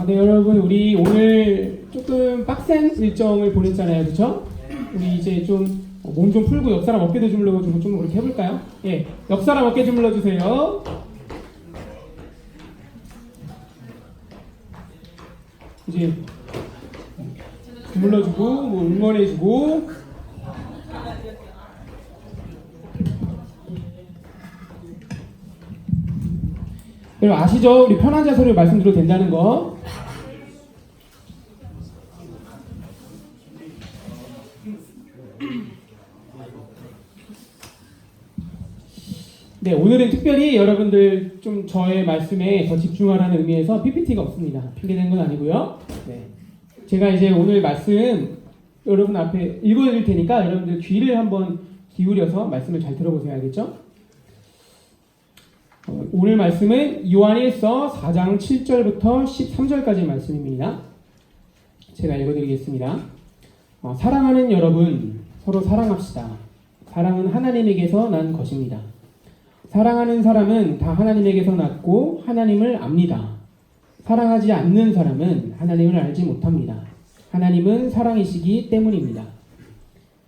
네, 여러분, 우리 오늘 조금 빡센 일정을 보냈잖아요, 그렇죠? 우리 이제 좀 몸 좀 풀고 옆사람 어깨도 주물러주고 좀 그렇게 해볼까요? 예, 옆사람 어깨 주물러주세요. 이제 주물러주고 뭐 응원해주고. 여러분 아시죠? 우리 편한 자세로 말씀드려도 된다는 거. 네, 오늘은 특별히 여러분들 좀 저의 말씀에 더 집중하라는 의미에서 PPT가 없습니다. 핑계된 건 아니고요. 네, 제가 이제 오늘 말씀 여러분 앞에 읽어드릴 테니까 여러분들 귀를 한번 기울여서 말씀을 잘 들어보세요. 알겠죠? 오늘 말씀은 요한일서 4장 7절부터 13절까지 말씀입니다. 제가 읽어드리겠습니다. 사랑하는 여러분, 서로 사랑합시다. 사랑은 하나님에게서 난 것입니다. 사랑하는 사람은 다 하나님에게서 났고 하나님을 압니다. 사랑하지 않는 사람은 하나님을 알지 못합니다. 하나님은 사랑이시기 때문입니다.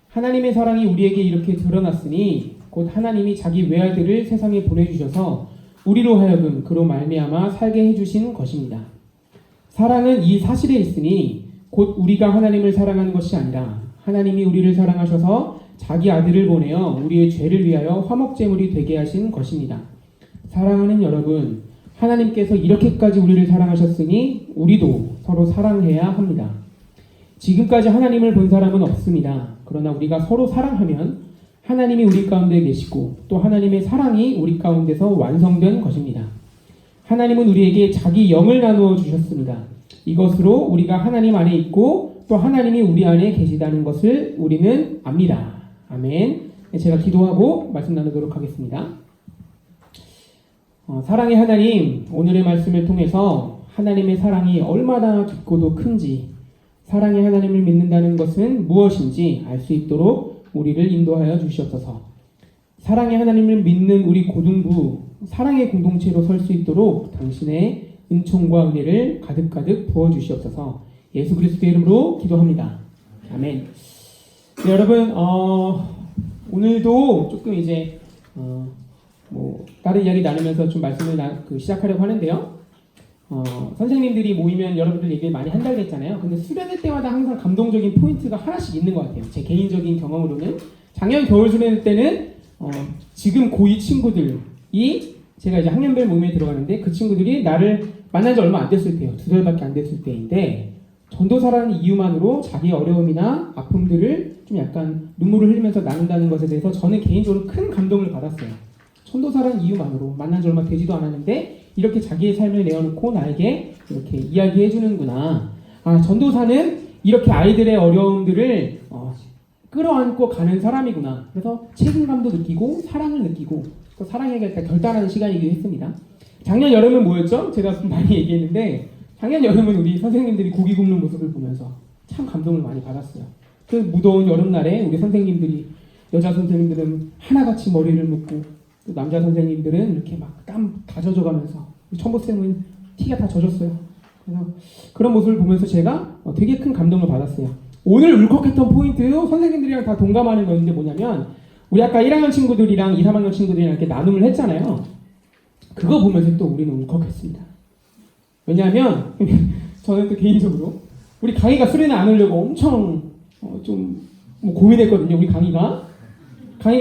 하나님의 사랑이 우리에게 이렇게 드러났으니 곧 하나님이 자기 외아들을 세상에 보내주셔서 우리로 하여금 그로 말미암아 살게 해주신 것입니다. 사랑은 이 사실에 있으니 곧 우리가 하나님을 사랑하는 것이 아니라 하나님이 우리를 사랑하셔서 자기 아들을 보내어 우리의 죄를 위하여 화목제물이 되게 하신 것입니다. 사랑하는 여러분, 하나님께서 이렇게까지 우리를 사랑하셨으니 우리도 서로 사랑해야 합니다. 지금까지 하나님을 본 사람은 없습니다. 그러나 우리가 서로 사랑하면 하나님이 우리 가운데 계시고 또 하나님의 사랑이 우리 가운데서 완성된 것입니다. 하나님은 우리에게 자기 영을 나누어 주셨습니다. 이것으로 우리가 하나님 안에 있고 또 하나님이 우리 안에 계시다는 것을 우리는 압니다. 아멘. 제가 기도하고 말씀 나누도록 하겠습니다. 사랑의 하나님, 오늘의 말씀을 통해서 하나님의 사랑이 얼마나 깊고도 큰지, 사랑의 하나님을 믿는다는 것은 무엇인지 알 수 있도록 우리를 인도하여 주시옵소서. 사랑의 하나님을 믿는 우리 고등부, 사랑의 공동체로 설 수 있도록 당신의 은총과 은혜를 가득가득 부어주시옵소서. 예수 그리스도의 이름으로 기도합니다. 아멘. 네, 여러분, 오늘도 조금 이제 다른 이야기 나누면서 좀 말씀을 시작하려고 하는데요. 선생님들이 모이면 여러분들 얘기를 많이 한다고 했잖아요. 근데 수련회 때마다 항상 감동적인 포인트가 하나씩 있는 것 같아요. 제 개인적인 경험으로는 작년 겨울 수련회 때는 지금 고2 친구들이 제가 이제 학년별 모임에 들어가는데 그 친구들이 나를 만난 지 얼마 안 됐을 때예요. 2달밖에 안 됐을 때인데 전도사라는 이유만으로 자기의 어려움이나 아픔들을 좀 약간 눈물을 흘리면서 나눈다는 것에 대해서 저는 개인적으로 큰 감동을 받았어요. 전도사라는 이유만으로 만난 지 얼마 되지도 않았는데 이렇게 자기의 삶을 내어놓고 나에게 이렇게 이야기해 주는구나. 전도사는 이렇게 아이들의 어려움들을 끌어안고 가는 사람이구나. 그래서 책임감도 느끼고 사랑을 느끼고 또 사랑에게 결단하는 시간이기도 했습니다. 작년 여름은 뭐였죠? 제가 많이 얘기했는데 작년 여름은 우리 선생님들이 고기 굽는 모습을 보면서 참 감동을 많이 받았어요. 그 무더운 여름날에 우리 선생님들이, 여자 선생님들은 하나같이 머리를 묶고 또 남자 선생님들은 이렇게 막 땀 다 젖어가면서, 천보쌤은 티가 다 젖었어요. 그래서 그런 모습을 보면서 제가 되게 큰 감동을 받았어요. 오늘 울컥했던 포인트도 선생님들이랑 다 동감하는 건데 뭐냐면, 우리 아까 1학년 친구들이랑 2, 3학년 친구들이랑 이렇게 나눔을 했잖아요. 그거 보면서 또 우리는 울컥했습니다. 왜냐하면 저는 또 개인적으로 우리 강희가 수련회 안 오려고 엄청 고민했거든요. 우리 강희가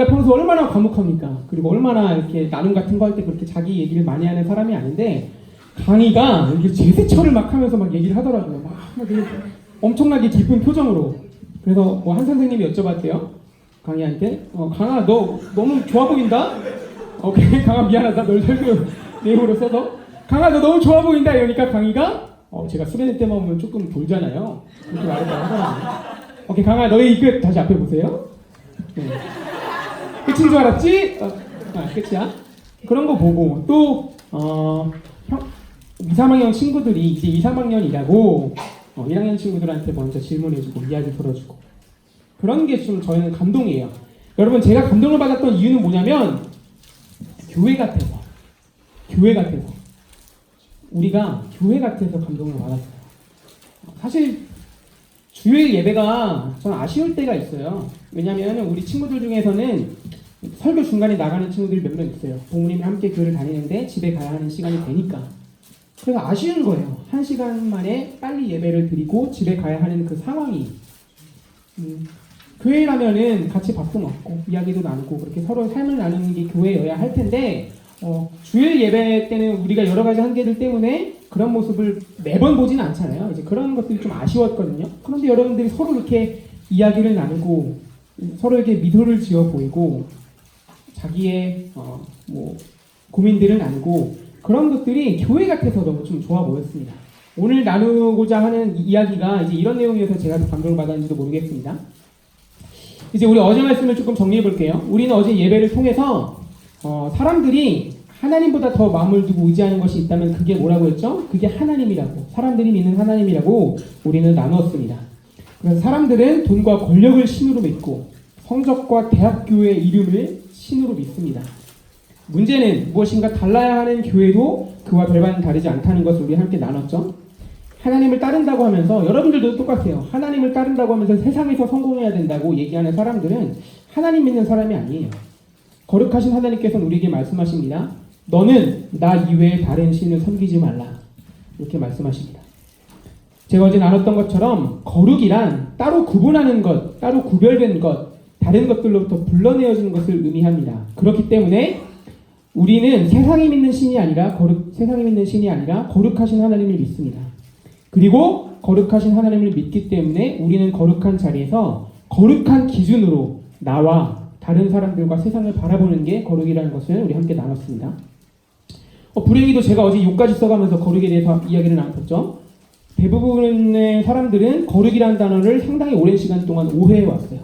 평소 얼마나 과묵합니까? 그리고 얼마나 이렇게 나눔 같은 거 할 때 그렇게 자기 얘기를 많이 하는 사람이 아닌데 강희가 이렇게 제스처를 막 하면서 막 얘기를 하더라고요. 막 엄청나게 기쁜 표정으로. 그래서 한 선생님이 여쭤봤대요. 강희한테 강아 너 너무 좋아 보인다? 오케이 강아 미안하다. 널 설교 내용으로 써서 강아 너 너무 좋아 보인다. 이러니까 강희가 제가 수련회 때만 보면 조금 돌잖아요. 그렇게 말했다고 하더라고요. 오케이 강아 너의 이 끝 다시 앞에 보세요. 네. 끝인 줄 알았지? 끝이야. 그런 거 보고 또 2, 3학년 친구들이 이제 2, 3학년이라고 1학년 친구들한테 먼저 질문해주고 이야기 들어주고 그런 게 좀 저희는 감동이에요. 여러분 제가 감동을 받았던 이유는 뭐냐면 교회 같아서 우리가 교회 같아서 감동을 받았어요. 사실 주일 예배가 저는 아쉬울 때가 있어요. 왜냐하면 우리 친구들 중에서는 설교 중간에 나가는 친구들이 몇 명 있어요. 부모님이 함께 교회를 다니는데 집에 가야 하는 시간이 되니까. 그래서 아쉬운 거예요. 1시간 만에 빨리 예배를 드리고 집에 가야 하는 그 상황이. 교회라면은 같이 밥도 먹고 이야기도 나누고 그렇게 서로 삶을 나누는 게 교회여야 할 텐데 주일 예배 때는 우리가 여러 가지 한계들 때문에 그런 모습을 매번 보지는 않잖아요. 이제 그런 것들이 좀 아쉬웠거든요. 그런데 여러분들이 서로 이렇게 이야기를 나누고 서로에게 미소를 지어 보이고 자기의 고민들을 나누고 그런 것들이 교회 같아서 너무 좀 좋아 보였습니다. 오늘 나누고자 하는 이야기가 이제 이런 내용이어서 제가 더 감동을 받았는지도 모르겠습니다. 이제 우리 어제 말씀을 조금 정리해 볼게요. 우리는 어제 예배를 통해서 사람들이 하나님보다 더 마음을 두고 의지하는 것이 있다면 그게 뭐라고 했죠? 그게 하나님이라고, 사람들이 믿는 하나님이라고 우리는 나누었습니다. 그래서 사람들은 돈과 권력을 신으로 믿고 성적과 대학교의 이름을 신으로 믿습니다. 문제는 무엇인가 달라야 하는 교회도 그와 별반 다르지 않다는 것을 우리 함께 나눴죠. 하나님을 따른다고 하면서 여러분들도 똑같아요. 하나님을 따른다고 하면서 세상에서 성공해야 된다고 얘기하는 사람들은 하나님 믿는 사람이 아니에요. 거룩하신 하나님께서는 우리에게 말씀하십니다. 너는 나 이외에 다른 신을 섬기지 말라. 이렇게 말씀하십니다. 제가 어제 나눴던 것처럼 거룩이란 따로 구분하는 것, 따로 구별된 것, 다른 것들로부터 불러내어지는 것을 의미합니다. 그렇기 때문에 우리는 세상이 믿는 신이 아니라 거룩하신 하나님을 믿습니다. 그리고 거룩하신 하나님을 믿기 때문에 우리는 거룩한 자리에서 거룩한 기준으로 나와 다른 사람들과 세상을 바라보는 게 거룩이라는 것을 우리 함께 나눴습니다. 불행히도 제가 어제 욕까지 써가면서 거룩에 대해서 이야기를 나눴죠. 대부분의 사람들은 거룩이라는 단어를 상당히 오랜 시간 동안 오해해왔어요.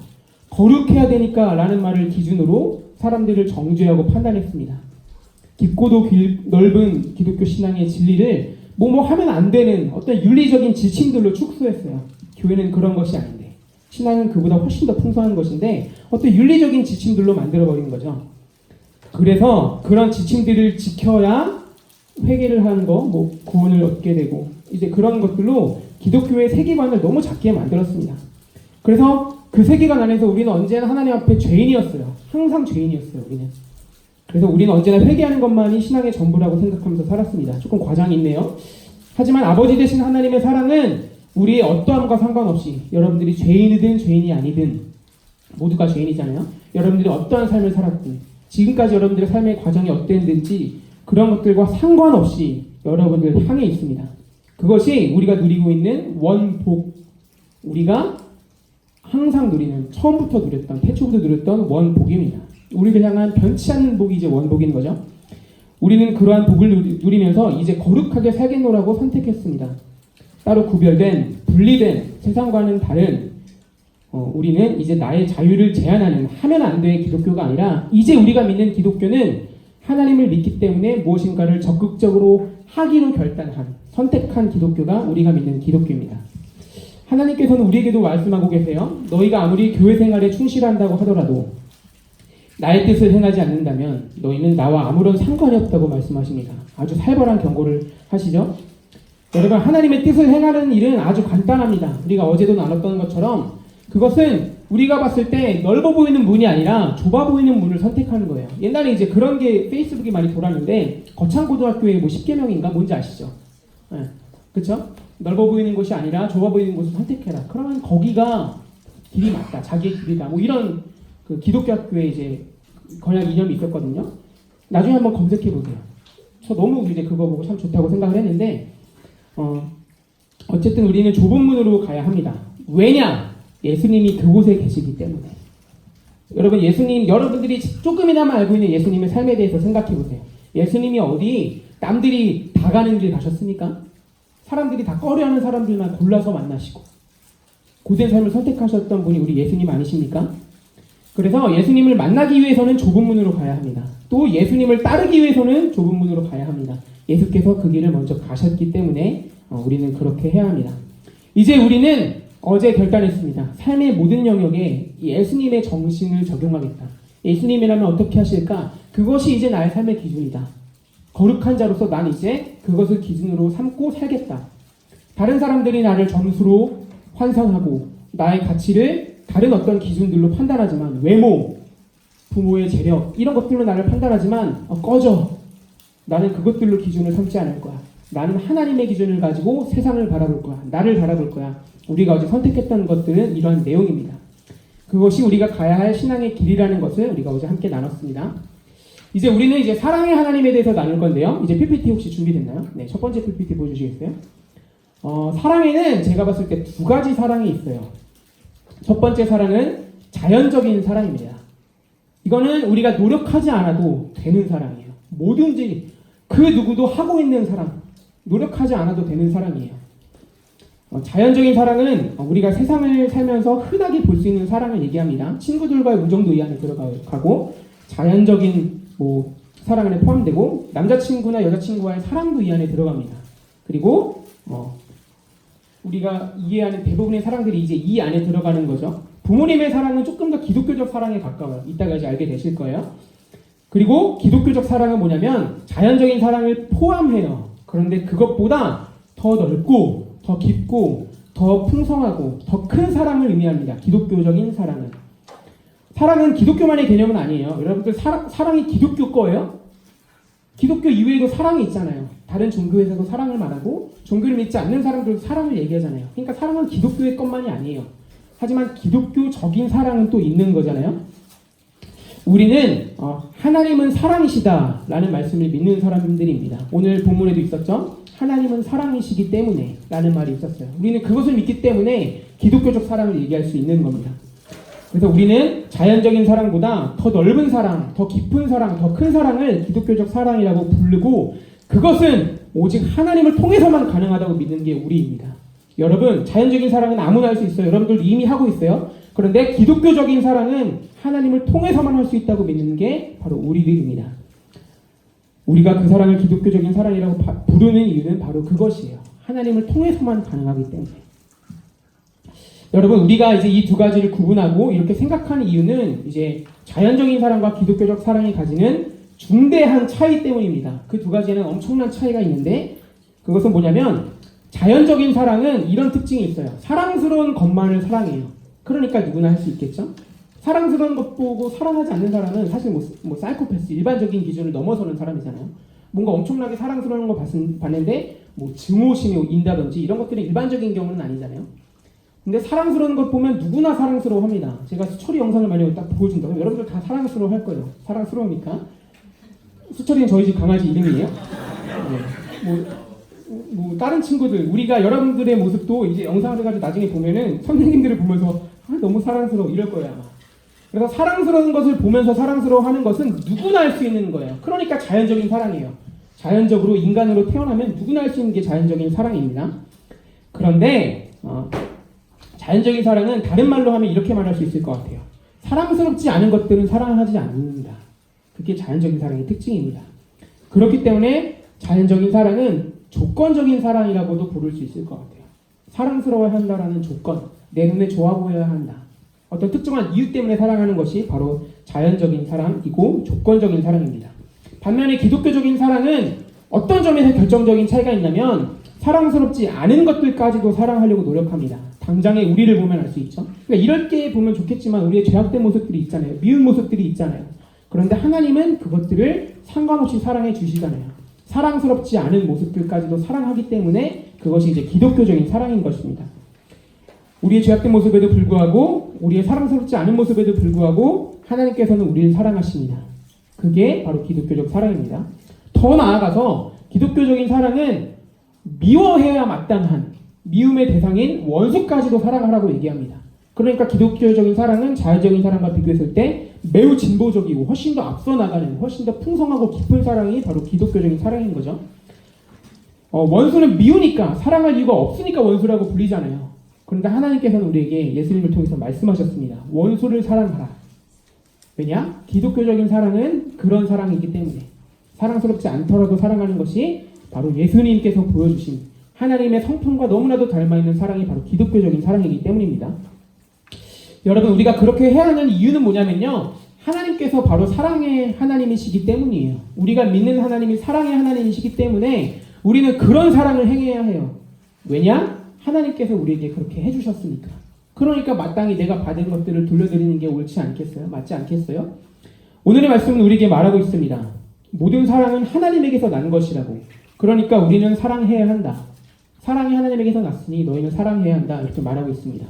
거룩해야 되니까 라는 말을 기준으로 사람들을 정죄하고 판단했습니다. 깊고도 넓은 기독교 신앙의 진리를 하면 안 되는 어떤 윤리적인 지침들로 축소했어요. 교회는 그런 것이 아닌데 신앙은 그보다 훨씬 더 풍성한 것인데 어떤 윤리적인 지침들로 만들어버린 거죠. 그래서 그런 지침들을 지켜야 회개를 하는 거, 구원을 얻게 되고 이제 그런 것들로 기독교의 세계관을 너무 작게 만들었습니다. 그래서 그 세계관 안에서 우리는 언제나 하나님 앞에 죄인이었어요. 항상 죄인이었어요. 우리는. 그래서 우리는 언제나 회개하는 것만이 신앙의 전부라고 생각하면서 살았습니다. 조금 과장이 있네요. 하지만 아버지 되신 하나님의 사랑은 우리의 어떠함과 상관없이 여러분들이 죄인이든 죄인이 아니든 모두가 죄인이잖아요. 여러분들이 어떠한 삶을 살았든 지금까지 여러분들의 삶의 과정이 어땠는지 그런 것들과 상관없이 여러분들 향해 있습니다. 그것이 우리가 누리고 있는 원복, 우리가 항상 누리는, 처음부터 누렸던, 태초부터 누렸던 원복입니다. 우리를 향한 변치 않는 복이 이제 원복인 거죠. 우리는 그러한 복을 누리면서 이제 거룩하게 살겠노라고 선택했습니다. 따로 구별된, 분리된, 세상과는 다른 우리는 이제 나의 자유를 제한하는, 하면 안 될 기독교가 아니라 이제 우리가 믿는 기독교는 하나님을 믿기 때문에 무엇인가를 적극적으로 하기로 결단한, 선택한 기독교가 우리가 믿는 기독교입니다. 하나님께서는 우리에게도 말씀하고 계세요. 너희가 아무리 교회 생활에 충실한다고 하더라도 나의 뜻을 행하지 않는다면 너희는 나와 아무런 상관이 없다고 말씀하십니다. 아주 살벌한 경고를 하시죠. 여러분, 하나님의 뜻을 행하는 일은 아주 간단합니다. 우리가 어제도 나눴던 것처럼 그것은 우리가 봤을 때 넓어 보이는 문이 아니라 좁아 보이는 문을 선택하는 거예요. 옛날에 이제 그런 게 페이스북에 많이 돌았는데 거창고등학교의 10계명인가 뭔지 아시죠? 네. 그렇죠? 넓어 보이는 곳이 아니라 좁아 보이는 곳을 선택해라. 그러면 거기가 길이 맞다. 자기의 길이다. 이런 그 기독교 학교에 이제 건약 이념이 있었거든요. 나중에 한번 검색해 보세요. 저 너무 이제 그거 보고 참 좋다고 생각을 했는데 어쨌든 우리는 좁은 문으로 가야 합니다. 왜냐? 예수님이 그곳에 계시기 때문에. 여러분, 여러분들이 조금이나마 알고 있는 예수님의 삶에 대해서 생각해 보세요. 예수님이 어디 남들이 다 가는 길 가셨습니까? 사람들이 다 꺼려하는 사람들만 골라서 만나시고 고된 삶을 선택하셨던 분이 우리 예수님 아니십니까? 그래서 예수님을 만나기 위해서는 좁은 문으로 가야 합니다. 또 예수님을 따르기 위해서는 좁은 문으로 가야 합니다. 예수께서 그 길을 먼저 가셨기 때문에 우리는 그렇게 해야 합니다. 이제 우리는 어제 결단했습니다. 삶의 모든 영역에 예수님의 정신을 적용하겠다. 예수님이라면 어떻게 하실까? 그것이 이제 나의 삶의 기준이다. 거룩한 자로서 난 이제 그것을 기준으로 삼고 살겠다. 다른 사람들이 나를 점수로 환산하고 나의 가치를 다른 어떤 기준들로 판단하지만, 외모, 부모의 재력 이런 것들로 나를 판단하지만 꺼져. 나는 그것들로 기준을 삼지 않을 거야. 나는 하나님의 기준을 가지고 세상을 바라볼 거야. 나를 바라볼 거야. 우리가 어제 선택했던 것들은 이런 내용입니다. 그것이 우리가 가야 할 신앙의 길이라는 것을 우리가 어제 함께 나눴습니다. 이제 우리는 이제 사랑의 하나님에 대해서 나눌 건데요. 이제 PPT 혹시 준비됐나요? 네, 첫 번째 PPT 보여주시겠어요? 사랑에는 제가 봤을 때 두 가지 사랑이 있어요. 첫 번째 사랑은 자연적인 사랑입니다. 이거는 우리가 노력하지 않아도 되는 사랑이에요. 뭐든지 그 누구도 하고 있는 사랑, 노력하지 않아도 되는 사랑이에요. 자연적인 사랑은 우리가 세상을 살면서 흔하게 볼 수 있는 사랑을 얘기합니다. 친구들과의 우정도 이 안에 들어가고, 자연적인 사랑 안에 포함되고, 남자친구나 여자친구와의 사랑도 이 안에 들어갑니다. 그리고 우리가 이해하는 대부분의 사랑들이 이제 이 안에 들어가는 거죠. 부모님의 사랑은 조금 더 기독교적 사랑에 가까워요. 이따가 이제 알게 되실 거예요. 그리고 기독교적 사랑은 뭐냐면 자연적인 사랑을 포함해요. 그런데 그것보다 더 넓고 더 깊고 더 풍성하고 더 큰 사랑을 의미합니다. 기독교적인 사랑은. 사랑은 기독교만의 개념은 아니에요. 여러분들 사랑이 기독교 거예요? 기독교 이외에도 사랑이 있잖아요. 다른 종교에서도 사랑을 말하고 종교를 믿지 않는 사람들도 사랑을 얘기하잖아요. 그러니까 사랑은 기독교의 것만이 아니에요. 하지만 기독교적인 사랑은 또 있는 거잖아요. 우리는 하나님은 사랑이시다 라는 말씀을 믿는 사람들입니다. 오늘 본문에도 있었죠. 하나님은 사랑이시기 때문에 라는 말이 있었어요. 우리는 그것을 믿기 때문에 기독교적 사랑을 얘기할 수 있는 겁니다. 그래서 우리는 자연적인 사랑보다 더 넓은 사랑, 더 깊은 사랑, 더 큰 사랑을 기독교적 사랑이라고 부르고, 그것은 오직 하나님을 통해서만 가능하다고 믿는 게 우리입니다. 여러분, 자연적인 사랑은 아무나 할 수 있어요. 여러분들도 이미 하고 있어요. 그런데 기독교적인 사랑은 하나님을 통해서만 할 수 있다고 믿는 게 바로 우리들입니다. 우리가 그 사랑을 기독교적인 사랑이라고 부르는 이유는 바로 그것이에요. 하나님을 통해서만 가능하기 때문에. 여러분, 우리가 이제 이 두 가지를 구분하고 이렇게 생각하는 이유는 이제 자연적인 사랑과 기독교적 사랑이 가지는 중대한 차이 때문입니다. 그 두 가지에는 엄청난 차이가 있는데, 그것은 뭐냐면 자연적인 사랑은 이런 특징이 있어요. 사랑스러운 것만을 사랑해요. 그러니까 누구나 할 수 있겠죠? 사랑스러운 것 보고 사랑하지 않는 사람은 사실 사이코패스, 일반적인 기준을 넘어서는 사람이잖아요. 뭔가 엄청나게 사랑스러운 거 봤는데 증오심이 인다든지 이런 것들은 일반적인 경우는 아니잖아요. 근데 사랑스러운 것 보면 누구나 사랑스러워합니다. 제가 수철이 영상을 만약에 딱 보여준다면 여러분들 다 사랑스러워할 거예요. 사랑스러우니까. 수철이는 저희 집 강아지 이름이에요. 네. 다른 친구들, 우리가 여러분들의 모습도 이제 영상을 해가지고 나중에 보면은 선생님들을 보면서 너무 사랑스러워 이럴 거예요 아마. 그래서 사랑스러운 것을 보면서 사랑스러워하는 것은 누구나 할 수 있는 거예요. 그러니까 자연적인 사랑이에요. 자연적으로 인간으로 태어나면 누구나 할 수 있는 게 자연적인 사랑입니다. 그런데 자연적인 사랑은 다른 말로 하면 이렇게 말할 수 있을 것 같아요. 사랑스럽지 않은 것들은 사랑하지 않는다. 그게 자연적인 사랑의 특징입니다. 그렇기 때문에 자연적인 사랑은 조건적인 사랑이라고도 부를 수 있을 것 같아요. 사랑스러워야 한다라는 조건, 내 눈에 좋아 보여야 한다. 어떤 특정한 이유 때문에 사랑하는 것이 바로 자연적인 사랑이고 조건적인 사랑입니다. 반면에 기독교적인 사랑은 어떤 점에서 결정적인 차이가 있냐면 사랑스럽지 않은 것들까지도 사랑하려고 노력합니다. 당장의 우리를 보면 알 수 있죠. 그러니까 이럴 때 보면 좋겠지만 우리의 죄악된 모습들이 있잖아요. 미운 모습들이 있잖아요. 그런데 하나님은 그것들을 상관없이 사랑해 주시잖아요. 사랑스럽지 않은 모습들까지도 사랑하기 때문에 그것이 이제 기독교적인 사랑인 것입니다. 우리의 죄악된 모습에도 불구하고, 우리의 사랑스럽지 않은 모습에도 불구하고 하나님께서는 우리를 사랑하십니다. 그게 바로 기독교적 사랑입니다. 더 나아가서 기독교적인 사랑은 미워해야 마땅한 미움의 대상인 원수까지도 사랑하라고 얘기합니다. 그러니까 기독교적인 사랑은 자연적인 사랑과 비교했을 때 매우 진보적이고 훨씬 더 앞서 나가는, 훨씬 더 풍성하고 깊은 사랑이 바로 기독교적인 사랑인 거죠. 원수는 미우니까, 사랑할 이유가 없으니까 원수라고 불리잖아요. 그런데 하나님께서는 우리에게 예수님을 통해서 말씀하셨습니다. 원수를 사랑하라. 왜냐? 기독교적인 사랑은 그런 사랑이기 때문에, 사랑스럽지 않더라도 사랑하는 것이 바로 예수님께서 보여주신 하나님의 성품과 너무나도 닮아있는 사랑이 바로 기독교적인 사랑이기 때문입니다. 여러분, 우리가 그렇게 해야 하는 이유는 뭐냐면요, 하나님께서 바로 사랑의 하나님이시기 때문이에요. 우리가 믿는 하나님이 사랑의 하나님이시기 때문에 우리는 그런 사랑을 행해야 해요. 왜냐? 하나님께서 우리에게 그렇게 해주셨으니까. 그러니까 마땅히 내가 받은 것들을 돌려드리는 게 옳지 않겠어요? 맞지 않겠어요? 오늘의 말씀은 우리에게 말하고 있습니다. 모든 사랑은 하나님에게서 난 것이라고. 그러니까 우리는 사랑해야 한다. 사랑이 하나님에게서 났으니 너희는 사랑해야 한다. 이렇게 말하고 있습니다.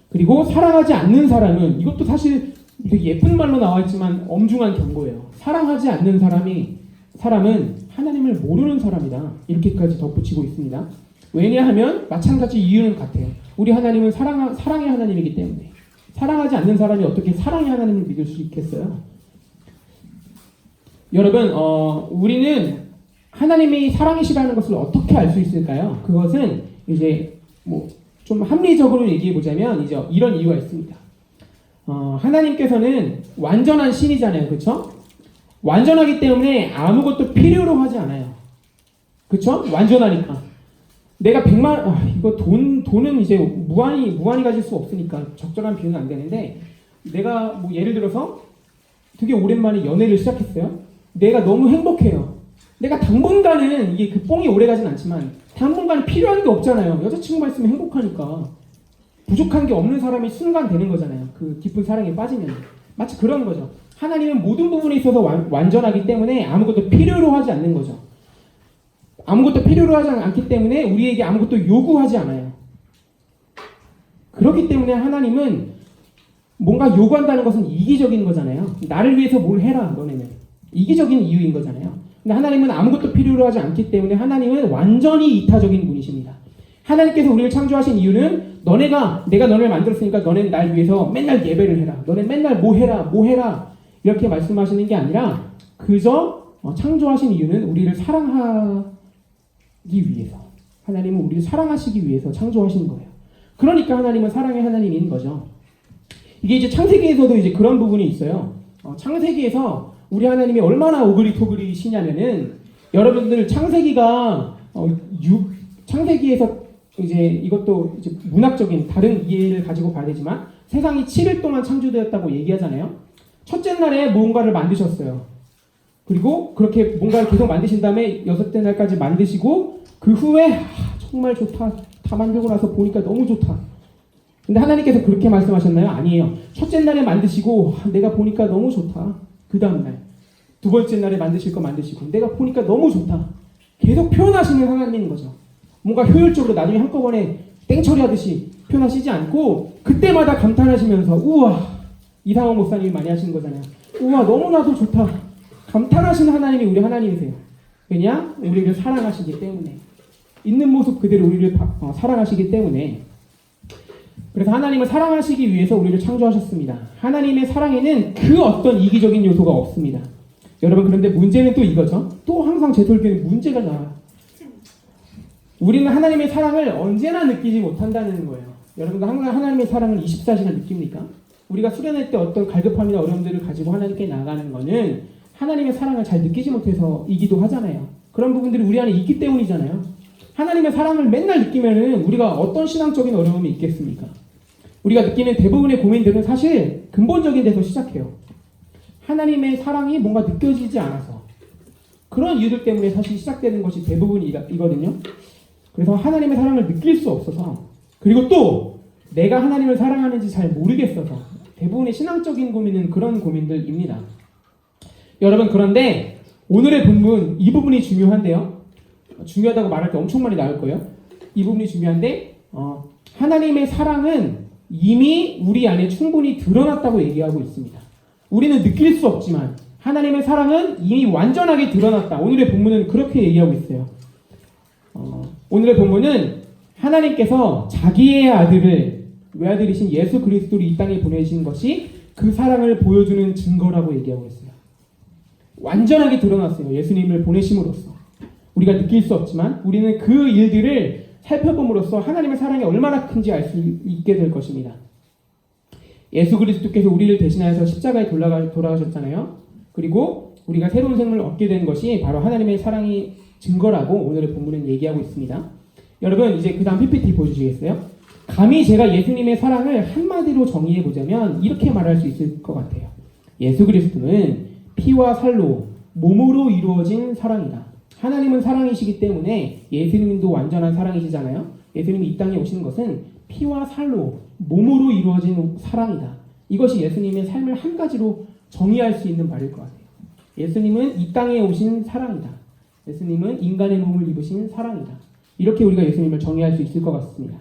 그리고 사랑하지 않는 사람은, 이것도 사실 되게 예쁜 말로 나와 있지만 엄중한 경고예요. 사랑하지 않는 사람은 하나님을 모르는 사람이다. 이렇게까지 덧붙이고 있습니다. 왜냐하면 마찬가지 이유는 같아요. 우리 하나님은 사랑의 하나님이기 때문에. 사랑하지 않는 사람이 어떻게 사랑의 하나님을 믿을 수 있겠어요? 여러분, 우리는 하나님이 사랑이시라는 것을 어떻게 알 수 있을까요? 그것은 이제 좀 합리적으로 얘기해 보자면 이제 이런 이유가 있습니다. 하나님께서는 완전한 신이잖아요, 그렇죠? 완전하기 때문에 아무것도 필요로 하지 않아요, 그렇죠? 완전하니까. 내가 100만 이거 돈은 이제 무한히 가질 수 없으니까 적절한 비유는 안 되는데, 내가 예를 들어서 되게 오랜만에 연애를 시작했어요. 내가 너무 행복해요. 내가 당분간은 이게 그 뽕이 오래가진 않지만 당분간 필요한 게 없잖아요. 여자친구가 있으면 행복하니까. 부족한 게 없는 사람이 순간 되는 거잖아요. 그 깊은 사랑에 빠지면. 마치 그런 거죠. 하나님은 모든 부분에 있어서 완전하기 때문에 아무것도 필요로 하지 않는 거죠. 아무것도 필요로 하지 않기 때문에 우리에게 아무것도 요구하지 않아요. 그렇기 때문에 하나님은 뭔가 요구한다는 것은 이기적인 거잖아요. 나를 위해서 뭘 해라, 너네는. 이기적인 이유인 거잖아요. 근데 하나님은 아무것도 필요로 하지 않기 때문에 하나님은 완전히 이타적인 분이십니다. 하나님께서 우리를 창조하신 이유는 내가 너네를 만들었으니까 너네는 날 위해서 맨날 예배를 해라. 너네 맨날 뭐 해라. 이렇게 말씀하시는 게 아니라 그저 창조하신 이유는 우리를 사랑하기 위해서. 하나님은 우리를 사랑하시기 위해서 창조하신 거예요. 그러니까 하나님은 사랑의 하나님인 거죠. 이게 이제 창세기에서도 이제 그런 부분이 있어요. 창세기에서 우리 하나님이 얼마나 오그리토그리시냐면은, 여러분들 창세기에서 이제 이것도 이제 문학적인 다른 이해를 가지고 봐야 되지만 세상이 7일 동안 창조되었다고 얘기하잖아요. 첫째 날에 뭔가를 만드셨어요. 그리고 그렇게 뭔가를 계속 만드신 다음에 여섯째 날까지 만드시고 그 후에 정말 좋다. 다 만들고 나서 보니까 너무 좋다. 근데 하나님께서 그렇게 말씀하셨나요? 아니에요. 첫째 날에 만드시고 내가 보니까 너무 좋다. 그 다음날 두 번째 날에 만드실 거 만드시고 내가 보니까 너무 좋다. 계속 표현하시는 하나님인 거죠. 뭔가 효율적으로 나중에 한꺼번에 땡처리하듯이 표현하시지 않고 그때마다 감탄하시면서 우와, 이상원 목사님이 많이 하시는 거잖아요. 우와, 너무나도 좋다. 감탄하시는 하나님이 우리 하나님이세요. 왜냐? 우리를 사랑하시기 때문에. 있는 모습 그대로 우리를 사랑하시기 때문에. 그래서 하나님을 사랑하시기 위해서 우리를 창조하셨습니다. 하나님의 사랑에는 그 어떤 이기적인 요소가 없습니다. 여러분, 그런데 문제는 또 이거죠. 또 항상 제 설교는 문제가 나와요. 우리는 하나님의 사랑을 언제나 느끼지 못한다는 거예요. 여러분도 항상 하나님의 사랑을 24시간 느낍니까? 우리가 수련할 때 어떤 갈급함이나 어려움들을 가지고 하나님께 나가는 거는 하나님의 사랑을 잘 느끼지 못해서이기도 하잖아요. 그런 부분들이 우리 안에 있기 때문이잖아요. 하나님의 사랑을 맨날 느끼면은 우리가 어떤 신앙적인 어려움이 있겠습니까? 우리가 느끼는 대부분의 고민들은 사실 근본적인 데서 시작해요. 하나님의 사랑이 뭔가 느껴지지 않아서. 그런 이유들 때문에 사실 시작되는 것이 대부분이거든요. 그래서 하나님의 사랑을 느낄 수 없어서, 그리고 또 내가 하나님을 사랑하는지 잘 모르겠어서 대부분의 신앙적인 고민은 그런 고민들입니다. 여러분, 그런데 오늘의 본문 이 부분이 중요한데요. 중요하다고 말할 때 엄청 많이 나올 거예요. 이 부분이 중요한데 하나님의 사랑은 이미 우리 안에 충분히 드러났다고 얘기하고 있습니다. 우리는 느낄 수 없지만 하나님의 사랑은 이미 완전하게 드러났다. 오늘의 본문은 그렇게 얘기하고 있어요. 오늘의 본문은 하나님께서 자기의 아들을, 외아들이신 예수 그리스도를 이 땅에 보내신 것이 그 사랑을 보여주는 증거라고 얘기하고 있어요. 완전하게 드러났어요. 예수님을 보내심으로써. 우리가 느낄 수 없지만 우리는 그 일들을 살펴봄으로써 하나님의 사랑이 얼마나 큰지 알 수 있게 될 것입니다. 예수 그리스도께서 우리를 대신하여서 십자가에 돌아가셨잖아요. 그리고 우리가 새로운 생명을 얻게 된 것이 바로 하나님의 사랑이 증거라고 오늘의 본문은 얘기하고 있습니다. 여러분, 이제 그 다음 PPT 보여주시겠어요? 감히 제가 예수님의 사랑을 한마디로 정의해 보자면 이렇게 말할 수 있을 것 같아요. 예수 그리스도는 피와 살로 몸으로 이루어진 사랑이다. 하나님은 사랑이시기 때문에 예수님도 완전한 사랑이시잖아요. 예수님이 이 땅에 오시는 것은 피와 살로 몸으로 이루어진 사랑이다. 이것이 예수님의 삶을 한 가지로 정의할 수 있는 말일 것 같아요. 예수님은 이 땅에 오신 사랑이다. 예수님은 인간의 몸을 입으신 사랑이다. 이렇게 우리가 예수님을 정의할 수 있을 것 같습니다.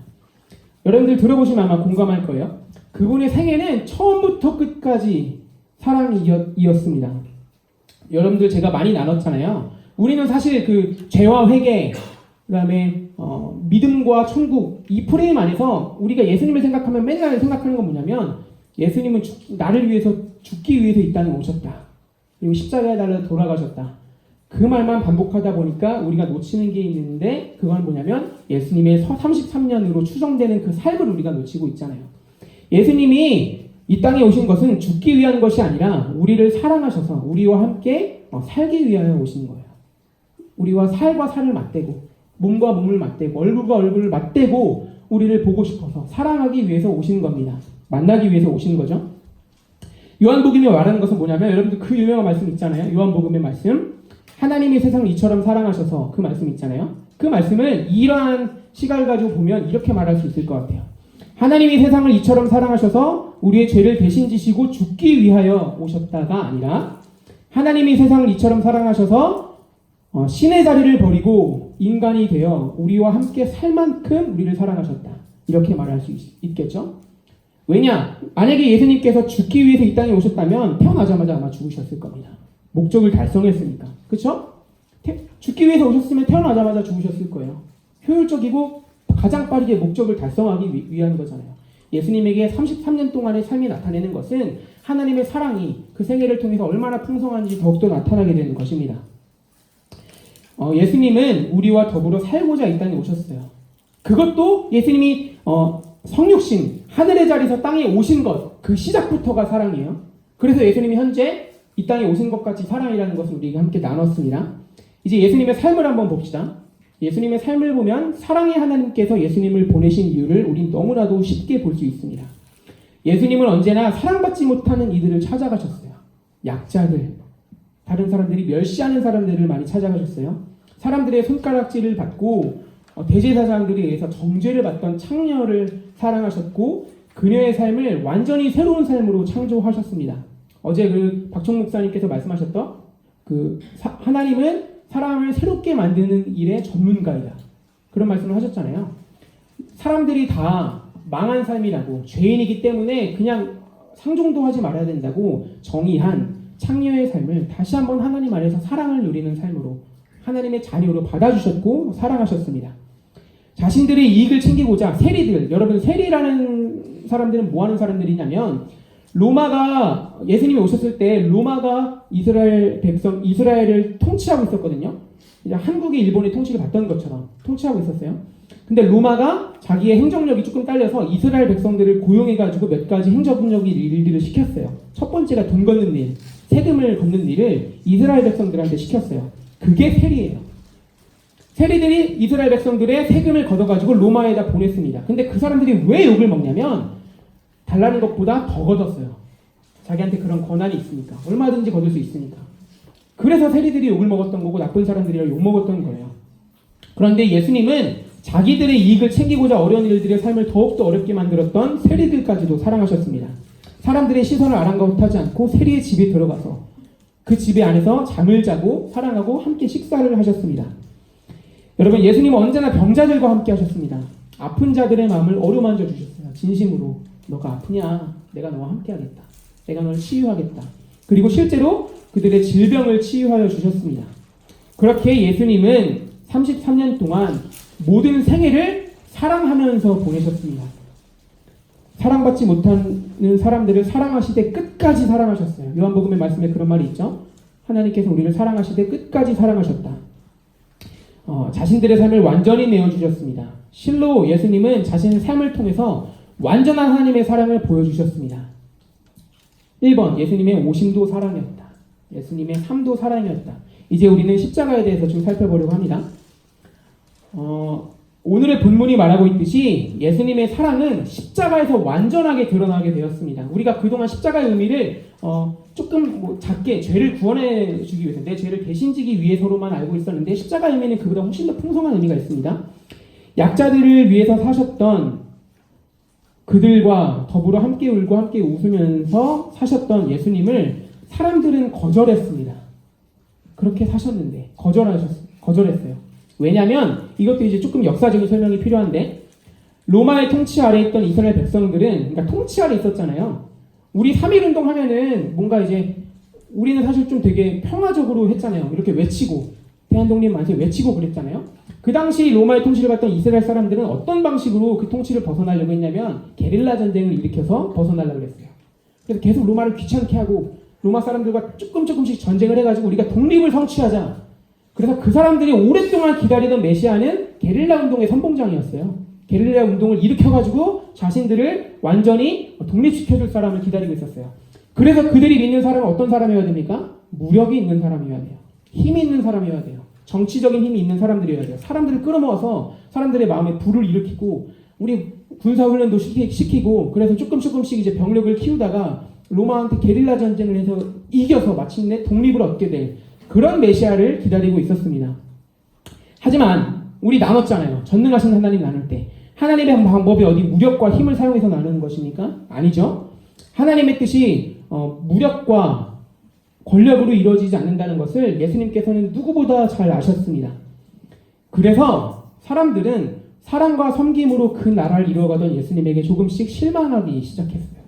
여러분들 들어보시면 아마 공감할 거예요. 그분의 생애는 처음부터 끝까지 사랑이었습니다. 여러분들 제가 많이 나눴잖아요. 우리는 사실 그 죄와 회개, 그다음에 믿음과 천국 이 프레임 안에서 우리가 예수님을 생각하면 맨날 생각하는 건 뭐냐면 예수님은 나를 위해서 죽기 위해서 이 땅에 오셨다. 그리고 십자가에 달려 돌아가셨다. 그 말만 반복하다 보니까 우리가 놓치는 게 있는데 그건 뭐냐면 예수님의 33년으로 추정되는 그 삶을 우리가 놓치고 있잖아요. 예수님이 이 땅에 오신 것은 죽기 위한 것이 아니라 우리를 사랑하셔서 우리와 함께 살기 위하여 오신 거예요. 우리와 살과 살을 맞대고 몸과 몸을 맞대고 얼굴과 얼굴을 맞대고 우리를 보고 싶어서 사랑하기 위해서 오신 겁니다. 만나기 위해서 오신 거죠. 요한복음이 말하는 것은 뭐냐면 여러분들 그 유명한 말씀 있잖아요. 요한복음의 말씀. 하나님이 세상을 이처럼 사랑하셔서 그 말씀 있잖아요. 그 말씀을 이러한 시각을 가지고 보면 이렇게 말할 수 있을 것 같아요. 하나님이 세상을 이처럼 사랑하셔서 우리의 죄를 대신 지시고 죽기 위하여 오셨다가 아니라 하나님이 세상을 이처럼 사랑하셔서 신의 자리를 버리고 인간이 되어 우리와 함께 살 만큼 우리를 사랑하셨다. 이렇게 말할 수 있겠죠? 왜냐? 만약에 예수님께서 죽기 위해서 이 땅에 오셨다면 태어나자마자 아마 죽으셨을 겁니다. 목적을 달성했으니까. 그렇죠? 죽기 위해서 오셨으면 태어나자마자 죽으셨을 거예요. 효율적이고 가장 빠르게 목적을 달성하기 위한 거잖아요. 예수님에게 33년 동안의 삶이 나타내는 것은 하나님의 사랑이 그 생애를 통해서 얼마나 풍성한지 더욱더 나타나게 되는 것입니다. 예수님은 우리와 더불어 살고자 이 땅에 오셨어요. 그것도 예수님이 성육신, 하늘의 자리에서 땅에 오신 것, 그 시작부터가 사랑이에요. 그래서 예수님이 현재 이 땅에 오신 것까지 사랑이라는 것을 우리가 함께 나눴습니다. 이제 예수님의 삶을 한번 봅시다. 예수님의 삶을 보면 사랑의 하나님께서 예수님을 보내신 이유를 우린 너무나도 쉽게 볼 수 있습니다. 예수님은 언제나 사랑받지 못하는 이들을 찾아가셨어요. 약자들, 다른 사람들이 멸시하는 사람들을 많이 찾아가셨어요. 사람들의 손가락질을 받고 대제사장들에 의해서 정죄를 받던 창녀를 사랑하셨고 그녀의 삶을 완전히 새로운 삶으로 창조하셨습니다. 어제 그 박총 목사님께서 말씀하셨던 하나님은 사람을 새롭게 만드는 일의 전문가이다. 그런 말씀을 하셨잖아요. 사람들이 다 망한 삶이라고 죄인이기 때문에 그냥 상종도 하지 말아야 된다고 정의한 창녀의 삶을 다시 한번 하나님 안에서 사랑을 누리는 삶으로 하나님의 자녀로 받아주셨고 사랑하셨습니다. 자신들의 이익을 챙기고자 세리들, 여러분 세리라는 사람들은 뭐 하는 사람들이냐면 로마가 예수님이 오셨을 때 로마가 이스라엘을 통치하고 있었거든요. 이제 한국이 일본의 통치를 받던 것처럼 통치하고 있었어요. 근데 로마가 자기의 행정력이 조금 딸려서 이스라엘 백성들을 고용해가지고 몇 가지 행정적인 일들을 시켰어요. 첫 번째가 돈 걷는 일, 세금을 걷는 일을 이스라엘 백성들한테 시켰어요. 그게 세리예요. 세리들이 이스라엘 백성들의 세금을 걷어가지고 로마에다 보냈습니다. 근데 그 사람들이 왜 욕을 먹냐면 달라는 것보다 더 걷었어요. 자기한테 그런 권한이 있으니까. 얼마든지 걷을 수 있으니까. 그래서 세리들이 욕을 먹었던 거고 나쁜 사람들이랑 욕 먹었던 거예요. 그런데 예수님은 자기들의 이익을 챙기고자 어려운 일들의 삶을 더욱더 어렵게 만들었던 세리들까지도 사랑하셨습니다. 사람들의 시선을 아랑곳하지 않고 세리의 집에 들어가서 그 집에 안에서 잠을 자고 사랑하고 함께 식사를 하셨습니다. 여러분 예수님은 언제나 병자들과 함께 하셨습니다. 아픈 자들의 마음을 어루만져 주셨어요. 진심으로. 너가 아프냐? 내가 너와 함께 하겠다. 내가 너를 치유하겠다. 그리고 실제로 그들의 질병을 치유하여 주셨습니다. 그렇게 예수님은 33년 동안 모든 생애를 사랑하면서 보내셨습니다. 사랑받지 못하는 사람들을 사랑하시되 끝까지 사랑하셨어요. 요한복음의 말씀에 그런 말이 있죠. 하나님께서 우리를 사랑하시되 끝까지 사랑하셨다. 자신들의 삶을 완전히 내어주셨습니다. 실로 예수님은 자신의 삶을 통해서 완전한 하나님의 사랑을 보여주셨습니다. 1번, 예수님의 오심도 사랑이었다. 예수님의 삶도 사랑이었다. 이제 우리는 십자가에 대해서 좀 살펴보려고 합니다. 오늘의 본문이 말하고 있듯이 예수님의 사랑은 십자가에서 완전하게 드러나게 되었습니다. 우리가 그동안 십자가의 의미를 조금 작게 죄를 구원해 주기 위해서, 내 죄를 대신 지기 위해서로만 알고 있었는데 십자가의 의미는 그보다 훨씬 더 풍성한 의미가 있습니다. 약자들을 위해서 사셨던, 그들과 더불어 함께 울고 함께 웃으면서 사셨던 예수님을 사람들은 거절했습니다. 그렇게 사셨는데 거절했어요. 왜냐하면 이것도 이제 조금 역사적인 설명이 필요한데, 로마의 통치 아래 있던 이스라엘 백성들은, 그러니까 통치 아래 있었잖아요. 우리 3.1운동 하면은 뭔가 이제 우리는 사실 좀 되게 평화적으로 했잖아요. 이렇게 외치고, 대한독립 만세 외치고 그랬잖아요. 그 당시 로마의 통치를 받던 이스라엘 사람들은 어떤 방식으로 그 통치를 벗어나려고 했냐면 게릴라 전쟁을 일으켜서 벗어나려고 했어요. 그래서 계속 로마를 귀찮게 하고 로마 사람들과 조금씩 전쟁을 해가지고 우리가 독립을 성취하자. 그래서 그 사람들이 오랫동안 기다리던 메시아는 게릴라 운동의 선봉장이었어요. 게릴라 운동을 일으켜가지고 자신들을 완전히 독립시켜줄 사람을 기다리고 있었어요. 그래서 그들이 믿는 사람은 어떤 사람이어야 됩니까? 무력이 있는 사람이어야 돼요. 힘이 있는 사람이어야 돼요. 정치적인 힘이 있는 사람들이어야 돼요. 사람들을 끌어모아서 사람들의 마음에 불을 일으키고 우리 군사훈련도 시키고 그래서 조금씩 이제 병력을 키우다가 로마한테 게릴라 전쟁을 해서 이겨서 마침내 독립을 얻게 될 그런 메시아를 기다리고 있었습니다. 하지만 우리 나눴잖아요. 전능하신 하나님 나눌 때. 하나님의 방법이 어디 무력과 힘을 사용해서 나누는 것입니까? 아니죠. 하나님의 뜻이 무력과 권력으로 이루어지지 않는다는 것을 예수님께서는 누구보다 잘 아셨습니다. 그래서 사람들은 사랑과 섬김으로 그 나라를 이루어가던 예수님에게 조금씩 실망하기 시작했어요.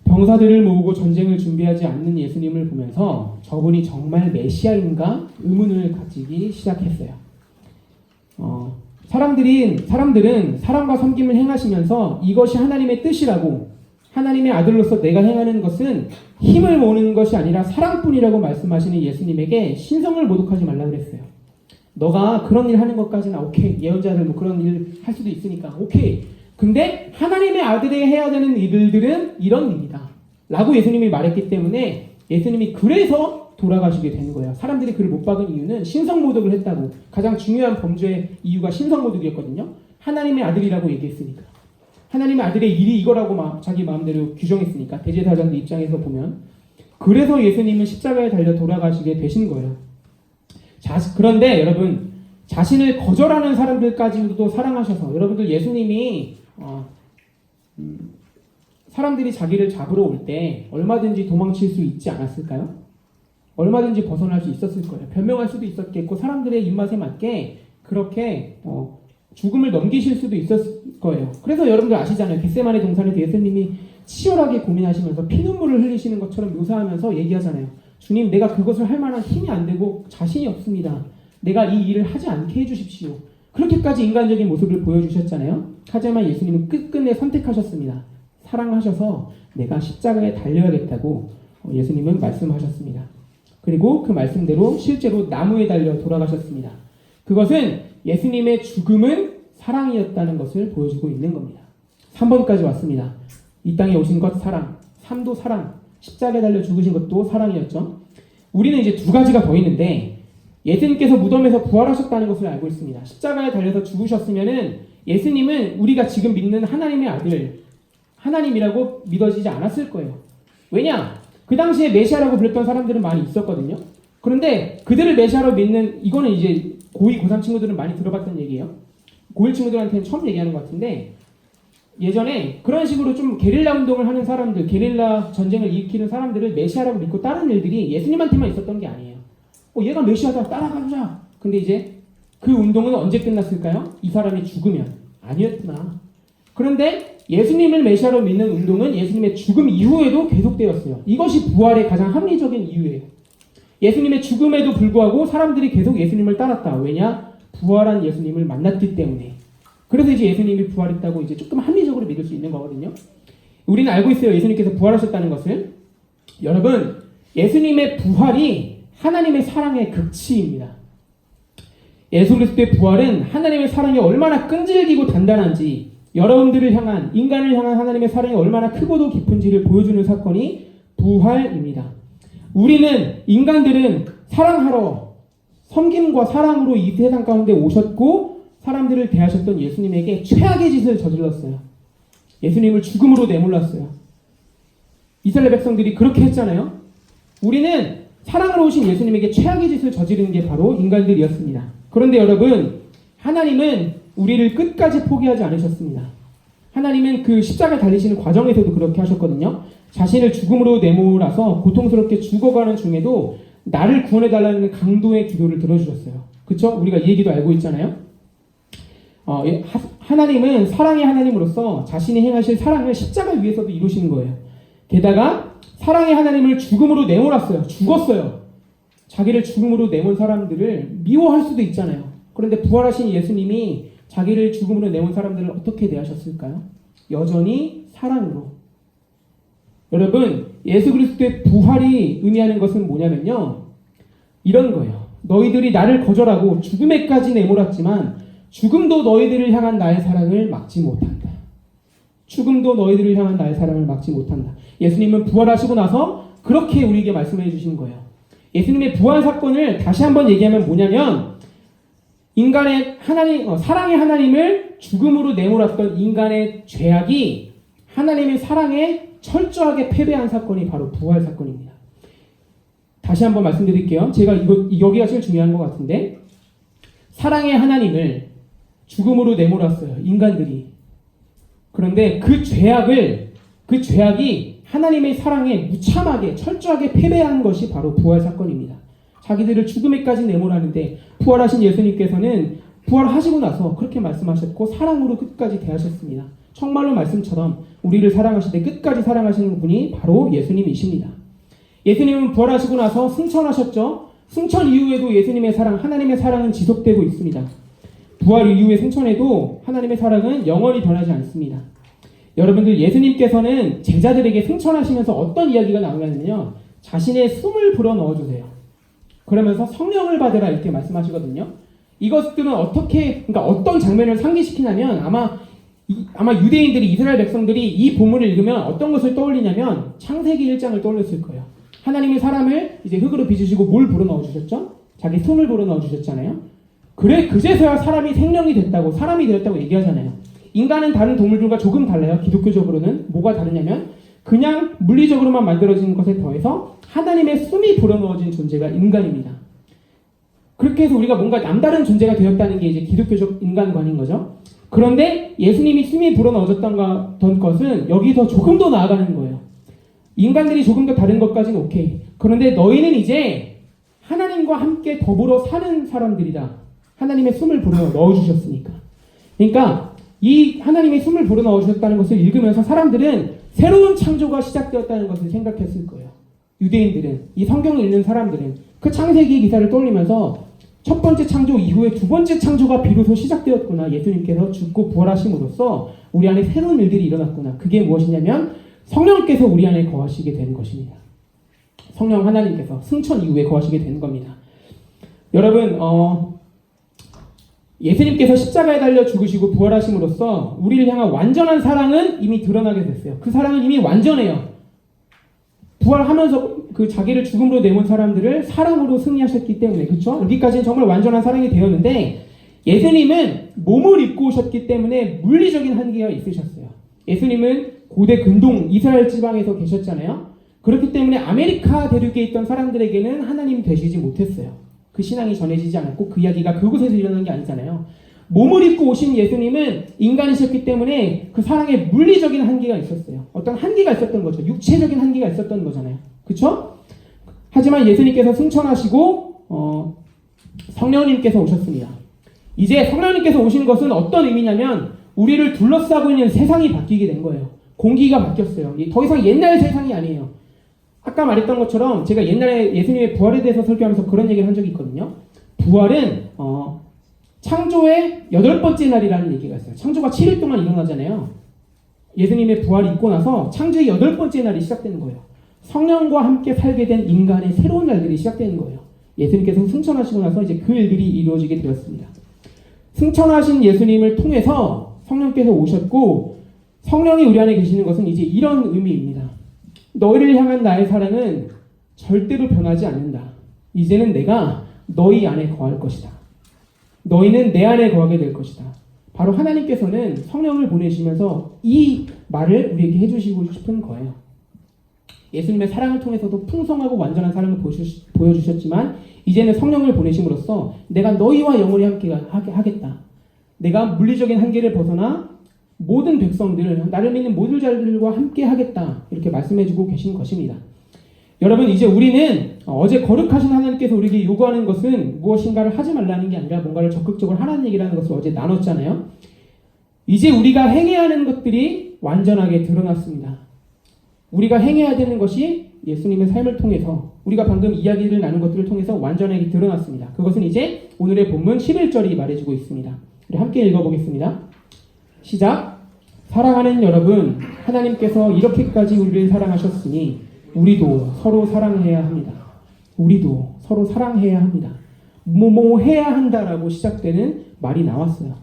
병사들을 모으고 전쟁을 준비하지 않는 예수님을 보면서 저분이 정말 메시아인가 의문을 가지기 시작했어요. 사람들은 사랑과 섬김을 행하시면서 이것이 하나님의 뜻이라고, 하나님의 아들로서 내가 행하는 것은 힘을 모으는 것이 아니라 사랑뿐이라고 말씀하시는 예수님에게 신성을 모독하지 말라 그랬어요. 너가 그런 일 하는 것까지는 오케이. 예언자들 뭐 그런 일 할 수도 있으니까 오케이. 근데 하나님의 아들이 해야 되는 일들은 이런 일이다 라고 예수님이 말했기 때문에 예수님이 그래서 돌아가시게 되는 거예요. 사람들이 그를 못 박은 이유는 신성모독을 했다고. 가장 중요한 범죄의 이유가 신성모독이었거든요. 하나님의 아들이라고 얘기했으니까. 하나님의 아들의 일이 이거라고 자기 마음대로 규정했으니까. 대제사장들 입장에서 보면. 그래서 예수님은 십자가에 달려 돌아가시게 되신 거예요. 그런데 여러분, 자신을 거절하는 사람들까지도 사랑하셔서, 여러분들 예수님이 사람들이 자기를 잡으러 올 때 얼마든지 도망칠 수 있지 않았을까요? 얼마든지 벗어날 수 있었을 거예요. 변명할 수도 있었겠고 사람들의 입맛에 맞게 그렇게 죽음을 넘기실 수도 있었을 거예요. 그래서 여러분들 아시잖아요. 겟세마네 동산에서 예수님이 치열하게 고민하시면서 피눈물을 흘리시는 것처럼 묘사하면서 얘기하잖아요. 주님, 내가 그것을 할 만한 힘이 안 되고 자신이 없습니다. 내가 이 일을 하지 않게 해주십시오. 그렇게까지 인간적인 모습을 보여주셨잖아요. 하지만 예수님은 끝끝내 선택하셨습니다. 사랑하셔서 내가 십자가에 달려야겠다고 예수님은 말씀하셨습니다. 그리고 그 말씀대로 실제로 나무에 달려 돌아가셨습니다. 그것은 예수님의 죽음은 사랑이었다는 것을 보여주고 있는 겁니다. 3번까지 왔습니다. 이 땅에 오신 것 사랑, 삶도 사랑, 십자가에 달려 죽으신 것도 사랑이었죠. 우리는 이제 두 가지가 더 있는데 예수님께서 무덤에서 부활하셨다는 것을 알고 있습니다. 십자가에 달려서 죽으셨으면은 예수님은 우리가 지금 믿는 하나님의 아들, 하나님이라고 믿어지지 않았을 거예요. 왜냐? 그 당시에 메시아라고 불렸던 사람들은 많이 있었거든요. 그런데 그들을 메시아로 믿는, 이거는 이제 고2, 고3 친구들은 많이 들어봤던 얘기예요. 고1 친구들한테는 처음 얘기하는 것 같은데, 예전에 그런 식으로 좀 게릴라 운동을 하는 사람들, 게릴라 전쟁을 일으키는 사람들을 메시아라고 믿고 다른 일들이 예수님한테만 있었던 게 아니에요. 얘가 메시아다, 따라가자. 근데 이제 그 운동은 언제 끝났을까요? 이 사람이 죽으면. 아니었구나. 그런데 예수님을 메시아로 믿는 운동은 예수님의 죽음 이후에도 계속되었어요. 이것이 부활의 가장 합리적인 이유예요. 예수님의 죽음에도 불구하고 사람들이 계속 예수님을 따랐다. 왜냐? 부활한 예수님을 만났기 때문에. 그래서 이제 예수님이 부활했다고 이제 조금 합리적으로 믿을 수 있는 거거든요. 우리는 알고 있어요. 예수님께서 부활하셨다는 것을. 여러분, 예수님의 부활이 하나님의 사랑의 극치입니다. 예수 그리스도의 부활은 하나님의 사랑이 얼마나 끈질기고 단단한지, 여러분들을 향한, 인간을 향한 하나님의 사랑이 얼마나 크고도 깊은지를 보여주는 사건이 부활입니다. 우리는, 인간들은 사랑하러 섬김과 사랑으로 이 세상 가운데 오셨고 사람들을 대하셨던 예수님에게 최악의 짓을 저질렀어요. 예수님을 죽음으로 내몰랐어요. 이스라엘 백성들이 그렇게 했잖아요. 우리는 사랑으로 오신 예수님에게 최악의 짓을 저지른 게 바로 인간들이었습니다. 그런데 여러분, 하나님은 우리를 끝까지 포기하지 않으셨습니다. 하나님은 그 십자가에 달리시는 과정에서도 그렇게 하셨거든요. 자신을 죽음으로 내몰아서 고통스럽게 죽어가는 중에도 나를 구원해달라는 강도의 기도를 들어주셨어요. 그쵸? 우리가 이 얘기도 알고 있잖아요. 하나님은 사랑의 하나님으로서 자신이 행하실 사랑을 십자가 위에서도 이루시는 거예요. 게다가 사랑의 하나님을 죽음으로 내몰았어요. 죽었어요. 자기를 죽음으로 내몬 사람들을 미워할 수도 있잖아요. 그런데 부활하신 예수님이 자기를 죽음으로 내몬 사람들을 어떻게 대하셨을까요? 여전히 사랑으로. 여러분, 예수 그리스도의 부활이 의미하는 것은 뭐냐면요, 이런 거예요. 너희들이 나를 거절하고 죽음에까지 내몰았지만 죽음도 너희들을 향한 나의 사랑을 막지 못한다. 죽음도 너희들을 향한 나의 사랑을 막지 못한다. 예수님은 부활하시고 나서 그렇게 우리에게 말씀해 주신 거예요. 예수님의 부활 사건을 다시 한번 얘기하면 뭐냐면, 인간의 사랑의 하나님을 죽음으로 내몰았던 인간의 죄악이 하나님의 사랑에 철저하게 패배한 사건이 바로 부활 사건입니다. 다시 한번 말씀드릴게요. 제가 여기가 제일 중요한 것 같은데, 사랑의 하나님을 죽음으로 내몰았어요, 인간들이. 그런데 그 죄악이 하나님의 사랑에 무참하게 철저하게 패배한 것이 바로 부활 사건입니다. 자기들을 죽음에까지 내몰았는데 부활하신 예수님께서는 부활하시고 나서 그렇게 말씀하셨고 사랑으로 끝까지 대하셨습니다. 정말로 말씀처럼 우리를 사랑하시되 끝까지 사랑하시는 분이 바로 예수님이십니다. 예수님은 부활하시고 나서 승천하셨죠. 승천 이후에도 예수님의 사랑, 하나님의 사랑은 지속되고 있습니다. 부활 이후의 승천에도 하나님의 사랑은 영원히 변하지 않습니다. 여러분들, 예수님께서는 제자들에게 승천하시면서 어떤 이야기가 나오냐면요, 자신의 숨을 불어넣어주세요. 그러면서 성령을 받으라 이렇게 말씀하시거든요. 이것들은 그러니까 어떤 장면을 상기시키냐면, 아마 유대인들이, 이스라엘 백성들이 이 본문을 읽으면 어떤 것을 떠올리냐면 창세기 1장을 떠올렸을 거예요. 하나님이 사람을 이제 흙으로 빚으시고 뭘 불어넣어주셨죠? 자기 숨을 불어넣어주셨잖아요. 그래, 그제서야 사람이 생명이 됐다고, 사람이 되었다고 얘기하잖아요. 인간은 다른 동물들과 조금 달라요. 기독교적으로는 뭐가 다르냐면, 그냥 물리적으로만 만들어진 것에 더해서 하나님의 숨이 불어넣어진 존재가 인간입니다. 그렇게 해서 우리가 뭔가 남다른 존재가 되었다는 게 이제 기독교적 인간관인 거죠. 그런데 예수님이 숨이 불어넣어졌던 것은 여기서 조금 더 나아가는 거예요. 인간들이 조금 더 다른 것까지는 오케이. 그런데 너희는 이제 하나님과 함께 더불어 사는 사람들이다. 하나님의 숨을 불어넣어주셨으니까. 그러니까 이 하나님의 숨을 불어넣어주셨다는 것을 읽으면서 사람들은 새로운 창조가 시작되었다는 것을 생각했을 거예요. 유대인들은, 이 성경을 읽는 사람들은 그 창세기 기사를 떠올리면서 첫 번째 창조 이후에 두 번째 창조가 비로소 시작되었구나. 예수님께서 죽고 부활하심으로써 우리 안에 새로운 일들이 일어났구나. 그게 무엇이냐면 성령께서 우리 안에 거하시게 되는 것입니다. 성령 하나님께서 승천 이후에 거하시게 되는 겁니다. 여러분, 예수님께서 십자가에 달려 죽으시고 부활하심으로써 우리를 향한 완전한 사랑은 이미 드러나게 됐어요. 그 사랑은 이미 완전해요. 부활하면서 그 자기를 죽음으로 내몬 사람들을 사랑으로 승리하셨기 때문에, 그렇죠? 여기까지는 정말 완전한 사랑이 되었는데, 예수님은 몸을 입고 오셨기 때문에 물리적인 한계가 있으셨어요. 예수님은 고대 근동 이스라엘 지방에서 계셨잖아요. 그렇기 때문에 아메리카 대륙에 있던 사람들에게는 하나님이 되시지 못했어요. 그 신앙이 전해지지 않았고 그 이야기가 그곳에서 일어난 게 아니잖아요. 몸을 입고 오신 예수님은 인간이셨기 때문에 그 사랑에 물리적인 한계가 있었어요. 어떤 한계가 있었던 거죠. 육체적인 한계가 있었던 거잖아요. 그렇죠? 하지만 예수님께서 승천하시고 성령님께서 오셨습니다. 이제 성령님께서 오신 것은 어떤 의미냐면 우리를 둘러싸고 있는 세상이 바뀌게 된 거예요. 공기가 바뀌었어요. 더 이상 옛날 세상이 아니에요. 아까 말했던 것처럼 제가 옛날에 예수님의 부활에 대해서 설교하면서 그런 얘기를 한 적이 있거든요. 부활은 창조의 8번째 날이라는 얘기가 있어요. 창조가 7일 동안 일어나잖아요. 예수님의 부활이 있고 나서 창조의 8번째 날이 시작되는 거예요. 성령과 함께 살게 된 인간의 새로운 날들이 시작되는 거예요. 예수님께서 승천하시고 나서 이제 그 일들이 이루어지게 되었습니다. 승천하신 예수님을 통해서 성령께서 오셨고, 성령이 우리 안에 계시는 것은 이제 이런 의미입니다. 너희를 향한 나의 사랑은 절대로 변하지 않는다. 이제는 내가 너희 안에 거할 것이다. 너희는 내 안에 거하게 될 것이다. 바로 하나님께서는 성령을 보내시면서 이 말을 우리에게 해주시고 싶은 거예요. 예수님의 사랑을 통해서도 풍성하고 완전한 사랑을 보여주셨지만 이제는 성령을 보내심으로써 내가 너희와 영원히 함께 하겠다. 내가 물리적인 한계를 벗어나 모든 백성들, 나를 믿는 모든 자들과 함께 하겠다. 이렇게 말씀해주고 계신 것입니다. 여러분, 이제 우리는 어제 거룩하신 하나님께서 우리에게 요구하는 것은 무엇인가를 하지 말라는 게 아니라 뭔가를 적극적으로 하라는 얘기라는 것을 어제 나눴잖아요. 이제 우리가 행해야 하는 것들이 완전하게 드러났습니다. 우리가 행해야 되는 것이 예수님의 삶을 통해서 우리가 방금 이야기를 나눈 것들을 통해서 완전하게 드러났습니다. 그것은 이제 오늘의 본문 11절이 말해주고 있습니다. 우리 함께 읽어보겠습니다. 시작. 사랑하는 여러분, 하나님께서 이렇게까지 우리를 사랑하셨으니 우리도 서로 사랑해야 합니다. 우리도 서로 사랑해야 합니다. 뭐뭐 해야 한다라고 시작되는 말이 나왔어요.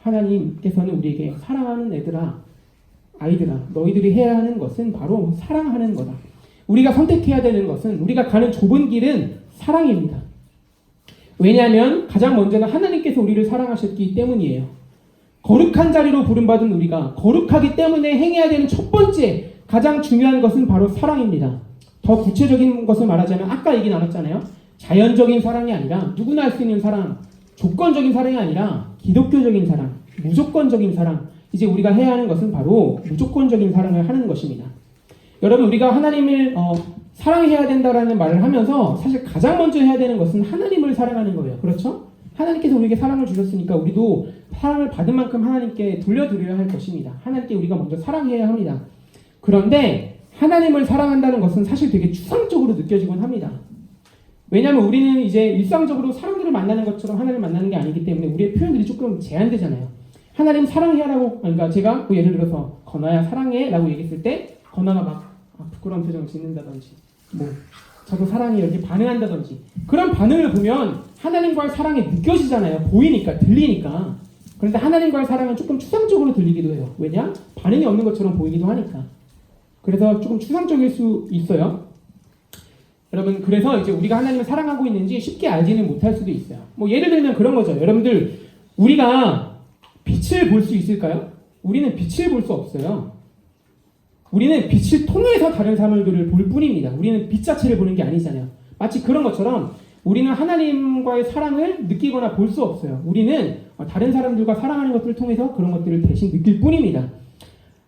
하나님께서는 우리에게 사랑하는 아이들아, 너희들이 해야 하는 것은 바로 사랑하는 거다. 우리가 선택해야 되는 것은, 우리가 가는 좁은 길은 사랑입니다. 왜냐하면 가장 먼저는 하나님께서 우리를 사랑하셨기 때문이에요. 거룩한 자리로 부름받은 우리가 거룩하기 때문에 행해야 되는 첫 번째 가장 중요한 것은 바로 사랑입니다. 더 구체적인 것을 말하자면 아까 얘기 나눴잖아요. 자연적인 사랑이 아니라 누구나 할 수 있는 사랑, 조건적인 사랑이 아니라 기독교적인 사랑, 무조건적인 사랑. 이제 우리가 해야 하는 것은 바로 무조건적인 사랑을 하는 것입니다. 여러분, 우리가 하나님을 사랑해야 된다라는 말을 하면서 사실 가장 먼저 해야 되는 것은 하나님을 사랑하는 거예요. 그렇죠? 하나님께서 우리에게 사랑을 주셨으니까 우리도 사랑을 받은 만큼 하나님께 돌려드려야 할 것입니다. 하나님께 우리가 먼저 사랑해야 합니다. 그런데 하나님을 사랑한다는 것은 사실 되게 추상적으로 느껴지곤 합니다. 왜냐하면 우리는 이제 일상적으로 사람들을 만나는 것처럼 하나님을 만나는 게 아니기 때문에 우리의 표현들이 조금 제한되잖아요. 하나님 사랑해라고, 그러니까 제가 뭐 예를 들어서 건아야 사랑해라고 얘기했을 때 건아가 막 부끄러운 표정을 짓는다든지 뭐 저도 사랑해 이렇게 반응한다든지 그런 반응을 보면 하나님과의 사랑이 느껴지잖아요. 보이니까, 들리니까. 그런데 하나님과의 사랑은 조금 추상적으로 들리기도 해요. 왜냐? 반응이 없는 것처럼 보이기도 하니까. 그래서 조금 추상적일 수 있어요. 여러분, 그래서 이제 우리가 하나님을 사랑하고 있는지 쉽게 알지는 못할 수도 있어요. 뭐 예를 들면 그런 거죠. 여러분들, 우리가 빛을 볼 수 있을까요? 우리는 빛을 볼 수 없어요. 우리는 빛을 통해서 다른 사물들을 볼 뿐입니다. 우리는 빛 자체를 보는 게 아니잖아요. 마치 그런 것처럼 우리는 하나님과의 사랑을 느끼거나 볼 수 없어요. 우리는 다른 사람들과 사랑하는 것들을 통해서 그런 것들을 대신 느낄 뿐입니다.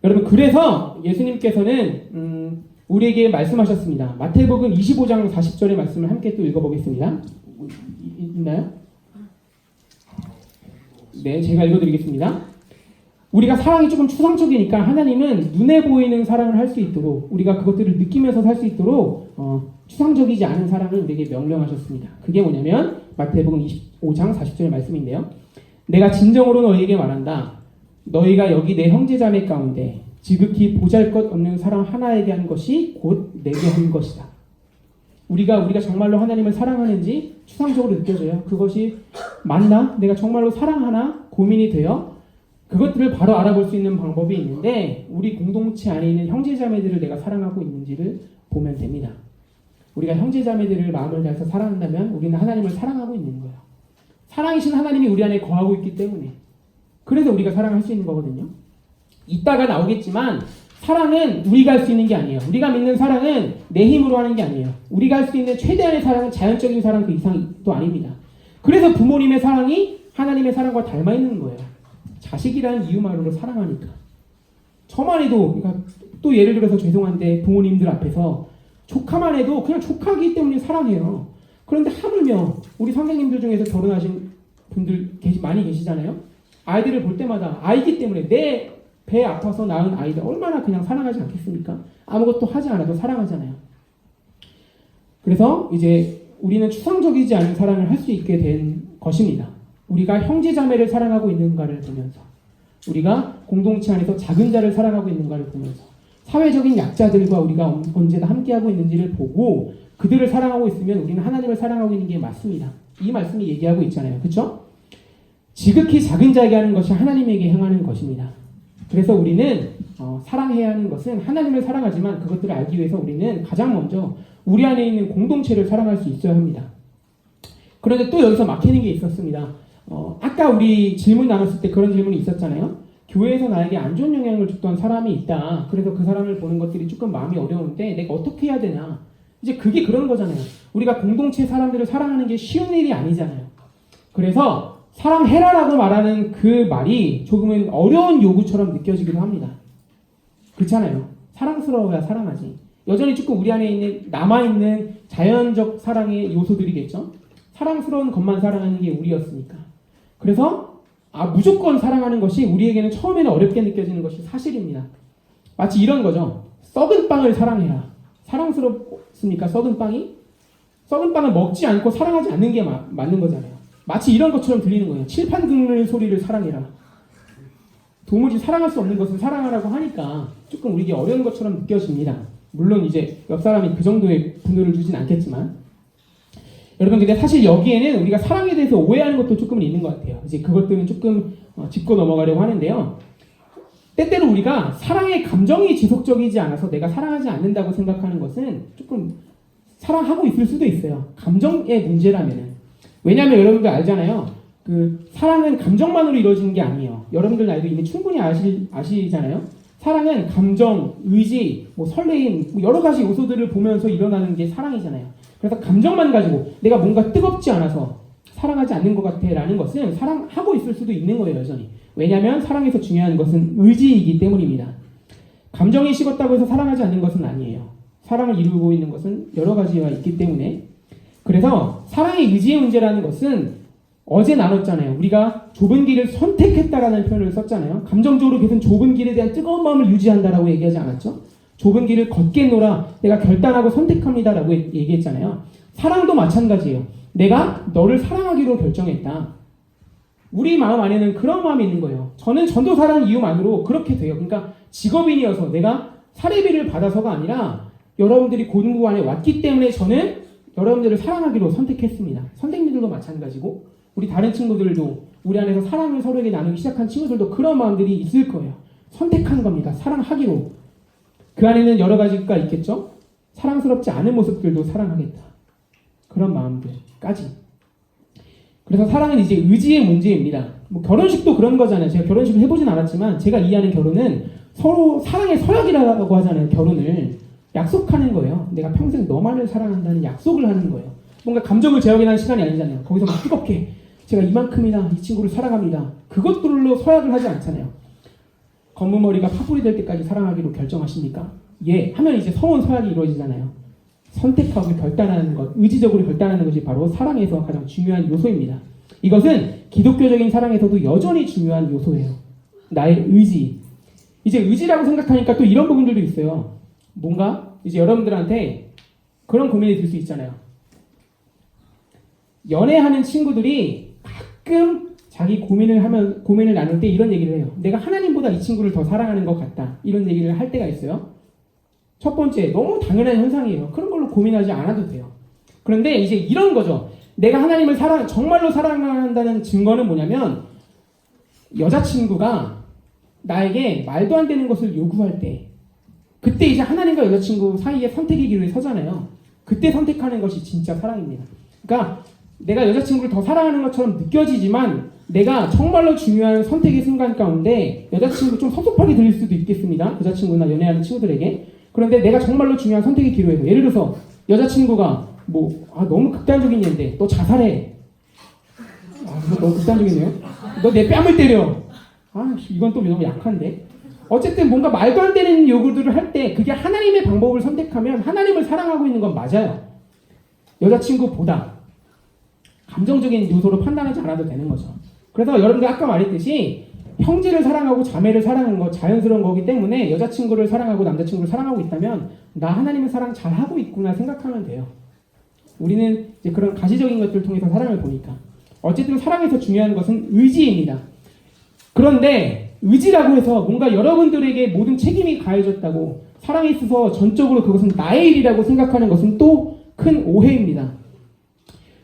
여러분, 그래서 예수님께서는 우리에게 말씀하셨습니다. 마태복음 25장 40절의 말씀을 함께 또 읽어보겠습니다. 있나요? 네, 제가 읽어드리겠습니다. 우리가 사랑이 조금 추상적이니까 하나님은 눈에 보이는 사랑을 할 수 있도록, 우리가 그것들을 느끼면서 살 수 있도록 추상적이지 않은 사랑을 우리에게 명령하셨습니다. 그게 뭐냐면 마태복음 25장 40절의 말씀인데요. 내가 진정으로 너희에게 말한다. 너희가 여기 내 형제자매 가운데 지극히 보잘것없는 사람 하나에게 한 것이 곧 내게 한 것이다. 우리가 정말로 하나님을 사랑하는지 추상적으로 느껴져요. 그것이 맞나? 내가 정말로 사랑하나? 고민이 돼요. 그것들을 바로 알아볼 수 있는 방법이 있는데 우리 공동체 안에 있는 형제자매들을 내가 사랑하고 있는지를 보면 됩니다. 우리가 형제자매들을 마음을 다해서 사랑한다면 우리는 하나님을 사랑하고 있는 거예요. 사랑이신 하나님이 우리 안에 거하고 있기 때문에, 그래서 우리가 사랑할 수 있는 거거든요. 이따가 나오겠지만 사랑은 우리가 할 수 있는 게 아니에요. 우리가 믿는 사랑은 내 힘으로 하는 게 아니에요. 우리가 할 수 있는 최대한의 사랑은 자연적인 사랑 그 이상도 아닙니다. 그래서 부모님의 사랑이 하나님의 사랑과 닮아 있는 거예요. 자식이라는 이유만으로 사랑하니까. 저만 해도, 그러니까 또 예를 들어서 죄송한데 부모님들 앞에서 조카만 해도 그냥 조카이기 때문에 사랑해요. 그런데 하물며 우리 선생님들 중에서 결혼하신 분들 많이 계시잖아요. 아이들을 볼 때마다 아이기 때문에 내 배 아파서 낳은 아이들 얼마나 그냥 사랑하지 않겠습니까? 아무것도 하지 않아도 사랑하잖아요. 그래서 이제 우리는 추상적이지 않은 사랑을 할 수 있게 된 것입니다. 우리가 형제자매를 사랑하고 있는가를 보면서, 우리가 공동체 안에서 작은 자를 사랑하고 있는가를 보면서, 사회적인 약자들과 우리가 언제나 함께하고 있는지를 보고 그들을 사랑하고 있으면 우리는 하나님을 사랑하고 있는 게 맞습니다. 이 말씀이 얘기하고 있잖아요. 그렇죠? 지극히 작은 자에게 하는 것이 하나님에게 행하는 것입니다. 그래서 우리는 사랑해야 하는 것은 하나님을 사랑하지만 그것들을 알기 위해서 우리는 가장 먼저 우리 안에 있는 공동체를 사랑할 수 있어야 합니다. 그런데 또 여기서 막히는 게 있었습니다. 아까 우리 질문 나눴을 때 그런 질문이 있었잖아요. 교회에서 나에게 안 좋은 영향을 줬던 사람이 있다. 그래서 그 사람을 보는 것들이 조금 마음이 어려운데 내가 어떻게 해야 되나. 이제 그게 그런 거잖아요. 우리가 공동체 사람들을 사랑하는 게 쉬운 일이 아니잖아요. 그래서 사랑해라라고 말하는 그 말이 조금은 어려운 요구처럼 느껴지기도 합니다. 그렇잖아요. 사랑스러워야 사랑하지. 여전히 조금 우리 안에 있는 남아있는 자연적 사랑의 요소들이겠죠. 사랑스러운 것만 사랑하는 게 우리였으니까. 그래서 무조건 사랑하는 것이 우리에게는 처음에는 어렵게 느껴지는 것이 사실입니다. 마치 이런 거죠. 썩은 빵을 사랑해라. 사랑스럽습니까? 썩은 빵이? 썩은 빵을 먹지 않고 사랑하지 않는 게 맞는 거잖아요. 마치 이런 것처럼 들리는 거예요. 칠판 긁는 소리를 사랑해라. 도무지 사랑할 수 없는 것을 사랑하라고 하니까 조금 우리에게 어려운 것처럼 느껴집니다. 물론 이제 옆 사람이 그 정도의 분노를 주진 않겠지만, 여러분 근데 사실 여기에는 우리가 사랑에 대해서 오해하는 것도 조금은 있는 것 같아요. 이제 그것들은 조금 짚고 넘어가려고 하는데요. 때때로 우리가 사랑의 감정이 지속적이지 않아서 내가 사랑하지 않는다고 생각하는 것은 조금 사랑하고 있을 수도 있어요. 감정의 문제라면은. 왜냐하면 여러분들 알잖아요. 그 사랑은 감정만으로 이루어지는 게 아니에요. 여러분들 나이도 이미 충분히 아시잖아요. 사랑은 감정, 의지, 설레임, 여러 가지 요소들을 보면서 일어나는 게 사랑이잖아요. 그래서 감정만 가지고 내가 뭔가 뜨겁지 않아서 사랑하지 않는 것 같아 라는 것은 사랑하고 있을 수도 있는 거예요, 여전히. 왜냐하면 사랑에서 중요한 것은 의지이기 때문입니다. 감정이 식었다고 해서 사랑하지 않는 것은 아니에요. 사랑을 이루고 있는 것은 여러 가지가 있기 때문에. 그래서 사랑의 의지의 문제라는 것은 어제 나눴잖아요. 우리가 좁은 길을 선택했다라는 표현을 썼잖아요. 감정적으로 계속 좁은 길에 대한 뜨거운 마음을 유지한다라고 얘기하지 않았죠? 좁은 길을 걷겠노라 내가 결단하고 선택합니다라고 얘기했잖아요. 사랑도 마찬가지예요. 내가 너를 사랑하기로 결정했다. 우리 마음 안에는 그런 마음이 있는 거예요. 저는 전도사라는 이유만으로 그렇게 돼요. 그러니까 직업인이어서 내가 사례비를 받아서가 아니라 여러분들이 고등부 안에 왔기 때문에 저는 여러분들을 사랑하기로 선택했습니다. 선생님들도 마찬가지고 우리 다른 친구들도 우리 안에서 사랑을 서로에게 나누기 시작한 친구들도 그런 마음들이 있을 거예요. 선택한 겁니다. 사랑하기로. 그 안에는 여러 가지가 있겠죠? 사랑스럽지 않은 모습들도 사랑하겠다. 그런 마음들까지. 그래서 사랑은 이제 의지의 문제입니다. 결혼식도 그런 거잖아요. 제가 결혼식을 해보진 않았지만 제가 이해하는 결혼은 서로 사랑의 서약이라고 하잖아요. 결혼을. 약속하는 거예요. 내가 평생 너만을 사랑한다는 약속을 하는 거예요. 뭔가 감정을 재확인하는 시간이 아니잖아요. 거기서 막 뜨겁게 제가 이만큼이나 이 친구를 사랑합니다. 그것들로 서약을 하지 않잖아요. 검은 머리가 파뿌리 될 때까지 사랑하기로 결정하십니까? 예. 하면 이제 성혼 서약이 이루어지잖아요. 선택하고 결단하는 것, 의지적으로 결단하는 것이 바로 사랑에서 가장 중요한 요소입니다. 이것은 기독교적인 사랑에서도 여전히 중요한 요소예요. 나의 의지. 이제 의지라고 생각하니까 또 이런 부분들도 있어요. 뭔가 이제 여러분들한테 그런 고민이 들 수 있잖아요. 연애하는 친구들이 가끔 자기 고민을 나눌 때 이런 얘기를 해요. 내가 하나님보다 이 친구를 더 사랑하는 것 같다. 이런 얘기를 할 때가 있어요. 첫 번째, 너무 당연한 현상이에요. 그런 걸로 고민하지 않아도 돼요. 그런데 이제 이런 거죠. 내가 하나님을 정말로 사랑한다는 증거는 뭐냐면 여자친구가 나에게 말도 안 되는 것을 요구할 때 그때 이제 하나님과 여자친구 사이에 선택의 길을 서잖아요. 그때 선택하는 것이 진짜 사랑입니다. 그러니까 내가 여자친구를 더 사랑하는 것처럼 느껴지지만 내가 정말로 중요한 선택의 순간 가운데 여자친구 좀 섭섭하게 들릴 수도 있겠습니다. 여자친구나 연애하는 친구들에게. 그런데 내가 정말로 중요한 선택의 기로에서 예를 들어서 여자친구가 너무 극단적인 얘인데 너 자살해. 이거 너무 극단적이네요. 너 내 뺨을 때려. 이건 또 너무 약한데. 어쨌든 뭔가 말도 안 되는 요구들을 할 때 그게 하나님의 방법을 선택하면 하나님을 사랑하고 있는 건 맞아요. 여자친구보다 감정적인 요소로 판단하지 않아도 되는 거죠. 그래서 여러분들 아까 말했듯이 형제를 사랑하고 자매를 사랑하는 거 자연스러운 거기 때문에 여자친구를 사랑하고 남자친구를 사랑하고 있다면 나 하나님의 사랑 잘하고 있구나 생각하면 돼요. 우리는 이제 그런 가시적인 것들을 통해서 사랑을 보니까. 어쨌든 사랑에서 중요한 것은 의지입니다. 그런데 의지라고 해서 뭔가 여러분들에게 모든 책임이 가해졌다고 사랑에 있어서 전적으로 그것은 나의 일이라고 생각하는 것은 또 큰 오해입니다.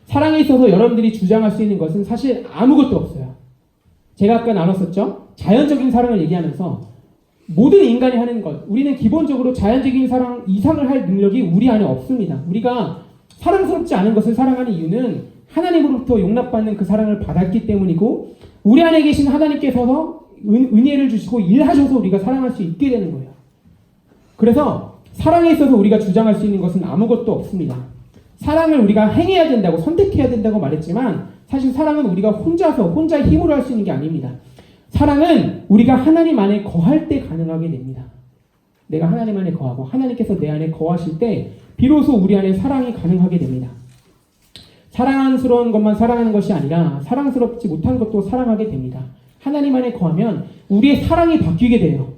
사랑에 있어서 여러분들이 주장할 수 있는 것은 사실 아무것도 없어요. 제가 아까 나눴었죠? 자연적인 사랑을 얘기하면서 모든 인간이 하는 것, 우리는 기본적으로 자연적인 사랑 이상을 할 능력이 우리 안에 없습니다. 우리가 사랑스럽지 않은 것을 사랑하는 이유는 하나님으로부터 용납받는 그 사랑을 받았기 때문이고 우리 안에 계신 하나님께서 은혜를 주시고 일하셔서 우리가 사랑할 수 있게 되는 거예요. 그래서 사랑에 있어서 우리가 주장할 수 있는 것은 아무것도 없습니다. 사랑을 우리가 행해야 된다고 선택해야 된다고 말했지만 사실 사랑은 우리가 혼자 힘으로 할 수 있는 게 아닙니다. 사랑은 우리가 하나님 안에 거할 때 가능하게 됩니다. 내가 하나님 안에 거하고 하나님께서 내 안에 거하실 때 비로소 우리 안에 사랑이 가능하게 됩니다. 사랑스러운 것만 사랑하는 것이 아니라 사랑스럽지 못한 것도 사랑하게 됩니다. 하나님 안에 거하면 우리의 사랑이 바뀌게 돼요.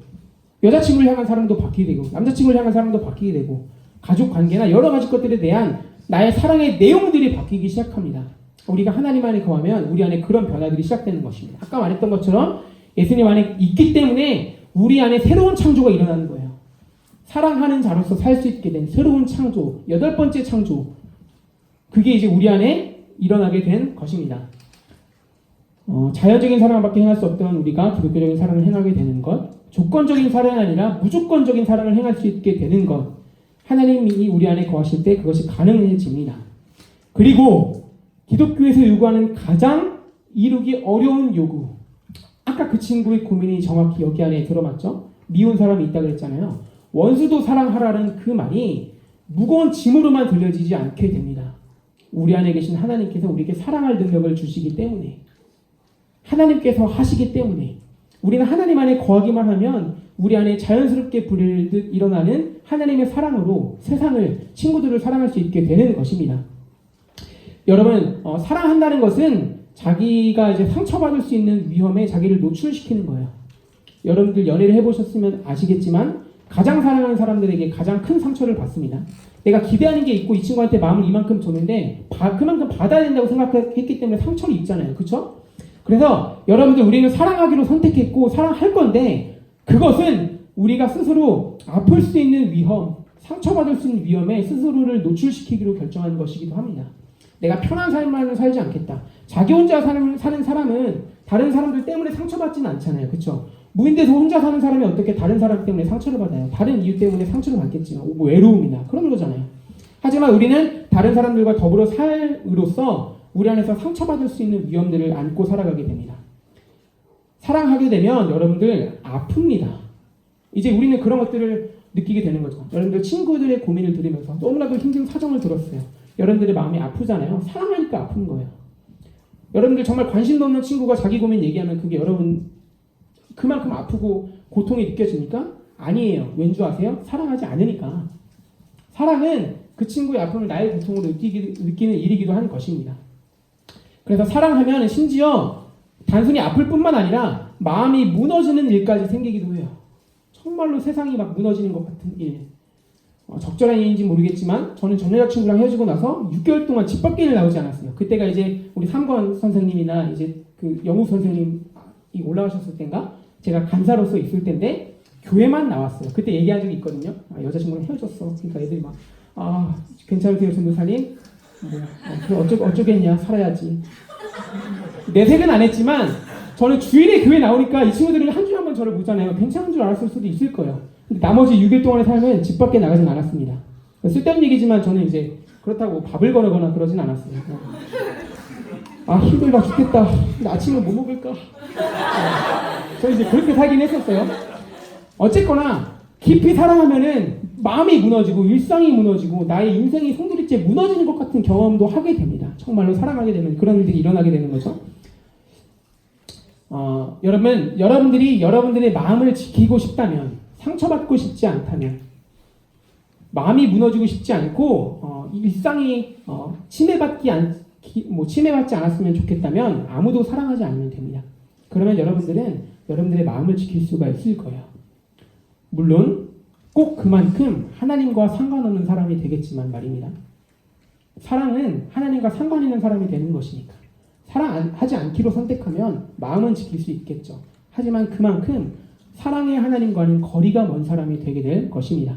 여자친구를 향한 사랑도 바뀌게 되고 남자친구를 향한 사랑도 바뀌게 되고 가족 관계나 여러 가지 것들에 대한 나의 사랑의 내용들이 바뀌기 시작합니다. 우리가 하나님 안에 거하면 우리 안에 그런 변화들이 시작되는 것입니다. 아까 말했던 것처럼 예수님 안에 있기 때문에 우리 안에 새로운 창조가 일어나는 거예요. 사랑하는 자로서 살 수 있게 된 새로운 창조, 8번째 창조, 그게 이제 우리 안에 일어나게 된 것입니다. 자연적인 사랑밖에 행할 수 없던 우리가 기독교적인 사랑을 행하게 되는 것, 조건적인 사랑이 아니라 무조건적인 사랑을 행할 수 있게 되는 것, 하나님이 우리 안에 거하실 때 그것이 가능해집니다. 그리고 기독교에서 요구하는 가장 이루기 어려운 요구, 아까 그 친구의 고민이 정확히 여기 안에 들어맞죠? 미운 사람이 있다고 그랬잖아요. 원수도 사랑하라는 그 말이 무거운 짐으로만 들려지지 않게 됩니다. 우리 안에 계신 하나님께서 우리에게 사랑할 능력을 주시기 때문에, 하나님께서 하시기 때문에, 우리는 하나님 안에 거하기만 하면 우리 안에 자연스럽게 불현듯 일어나는 하나님의 사랑으로 세상을, 친구들을 사랑할 수 있게 되는 것입니다. 여러분, 사랑한다는 것은 자기가 이제 상처받을 수 있는 위험에 자기를 노출시키는 거예요. 여러분들 연애를 해보셨으면 아시겠지만 가장 사랑하는 사람들에게 가장 큰 상처를 받습니다. 내가 기대하는 게 있고 이 친구한테 마음을 이만큼 줬는데 그만큼 받아야 된다고 생각했기 때문에 상처를 입잖아요. 그렇죠? 그래서 여러분들 우리는 사랑하기로 선택했고 사랑할 건데 그것은 우리가 스스로 아플 수 있는 위험, 상처받을 수 있는 위험에 스스로를 노출시키기로 결정한 것이기도 합니다. 내가 편한 삶을 살지 않겠다. 자기 혼자 사는 사람은 다른 사람들 때문에 상처받지는 않잖아요. 그렇죠? 무인대에서 혼자 사는 사람이 어떻게 다른 사람 때문에 상처를 받아요? 다른 이유 때문에 상처를 받겠지만 외로움이나 그런 거잖아요. 하지만 우리는 다른 사람들과 더불어 삶으로써 우리 안에서 상처받을 수 있는 위험들을 안고 살아가게 됩니다. 사랑하게 되면 여러분들 아픕니다. 이제 우리는 그런 것들을 느끼게 되는 거죠. 여러분들 친구들의 고민을 들으면서 너무나도 힘든 사정을 들었어요. 여러분들의 마음이 아프잖아요. 사랑하니까 아픈 거예요. 여러분들 정말 관심도 없는 친구가 자기 고민 얘기하면 그게 여러분 그만큼 아프고 고통이 느껴지니까? 아니에요. 왠지 아세요? 사랑하지 않으니까. 사랑은 그 친구의 아픔을 나의 고통으로 느끼는 일이기도 한 것입니다. 그래서 사랑하면 심지어 단순히 아플 뿐만 아니라 마음이 무너지는 일까지 생기기도 해요. 정말로 세상이 막 무너지는 것 같은 일. 적절한 일인지 모르겠지만 저는 전 여자친구랑 헤어지고 나서 6개월 동안 집 밖에 나오지 않았어요. 그때가 이제 우리 3권 선생님이나 이제 그 영우 선생님이 올라가셨을 때인가? 제가 간사로서 있을 때인데 교회만 나왔어요. 그때 얘기한 적이 있거든요. 여자친구랑 헤어졌어. 그러니까 애들이 막 괜찮으세요 전도사님? 어쩌겠냐 살아야지. 내색은 안 했지만 저는 주일에 교회 나오니까 이 친구들이 한 주에 한 번 저를 보잖아요. 괜찮은 줄 알았을 수도 있을 거예요. 근데 나머지 6일 동안의 삶은 집 밖에 나가진 않았습니다. 쓸데없는 얘기지만 저는 이제 그렇다고 밥을 거르거나 그러진 않았어요. 힘들다 죽겠다. 근데 아침에 뭐 먹을까? 저 이제 그렇게 살긴 했었어요. 어쨌거나 깊이 사랑하면은 마음이 무너지고 일상이 무너지고 나의 인생이 송두리째 무너지는 것 같은 경험도 하게 됩니다. 정말로 사랑하게 되면 그런 일들이 일어나게 되는 거죠. 여러분들이 여러분들의 마음을 지키고 싶다면, 상처받고 싶지 않다면, 마음이 무너지고 싶지 않고 일상이 침해받지 않았으면 좋겠다면 아무도 사랑하지 않으면 됩니다. 그러면 여러분들은 여러분들의 마음을 지킬 수가 있을 거예요. 물론 꼭 그만큼 하나님과 상관없는 사람이 되겠지만 말입니다. 사랑은 하나님과 상관 있는 사람이 되는 것이니까. 사랑하지 않기로 선택하면 마음은 지킬 수 있겠죠. 하지만 그만큼 사랑의 하나님과는 거리가 먼 사람이 되게 될 것입니다.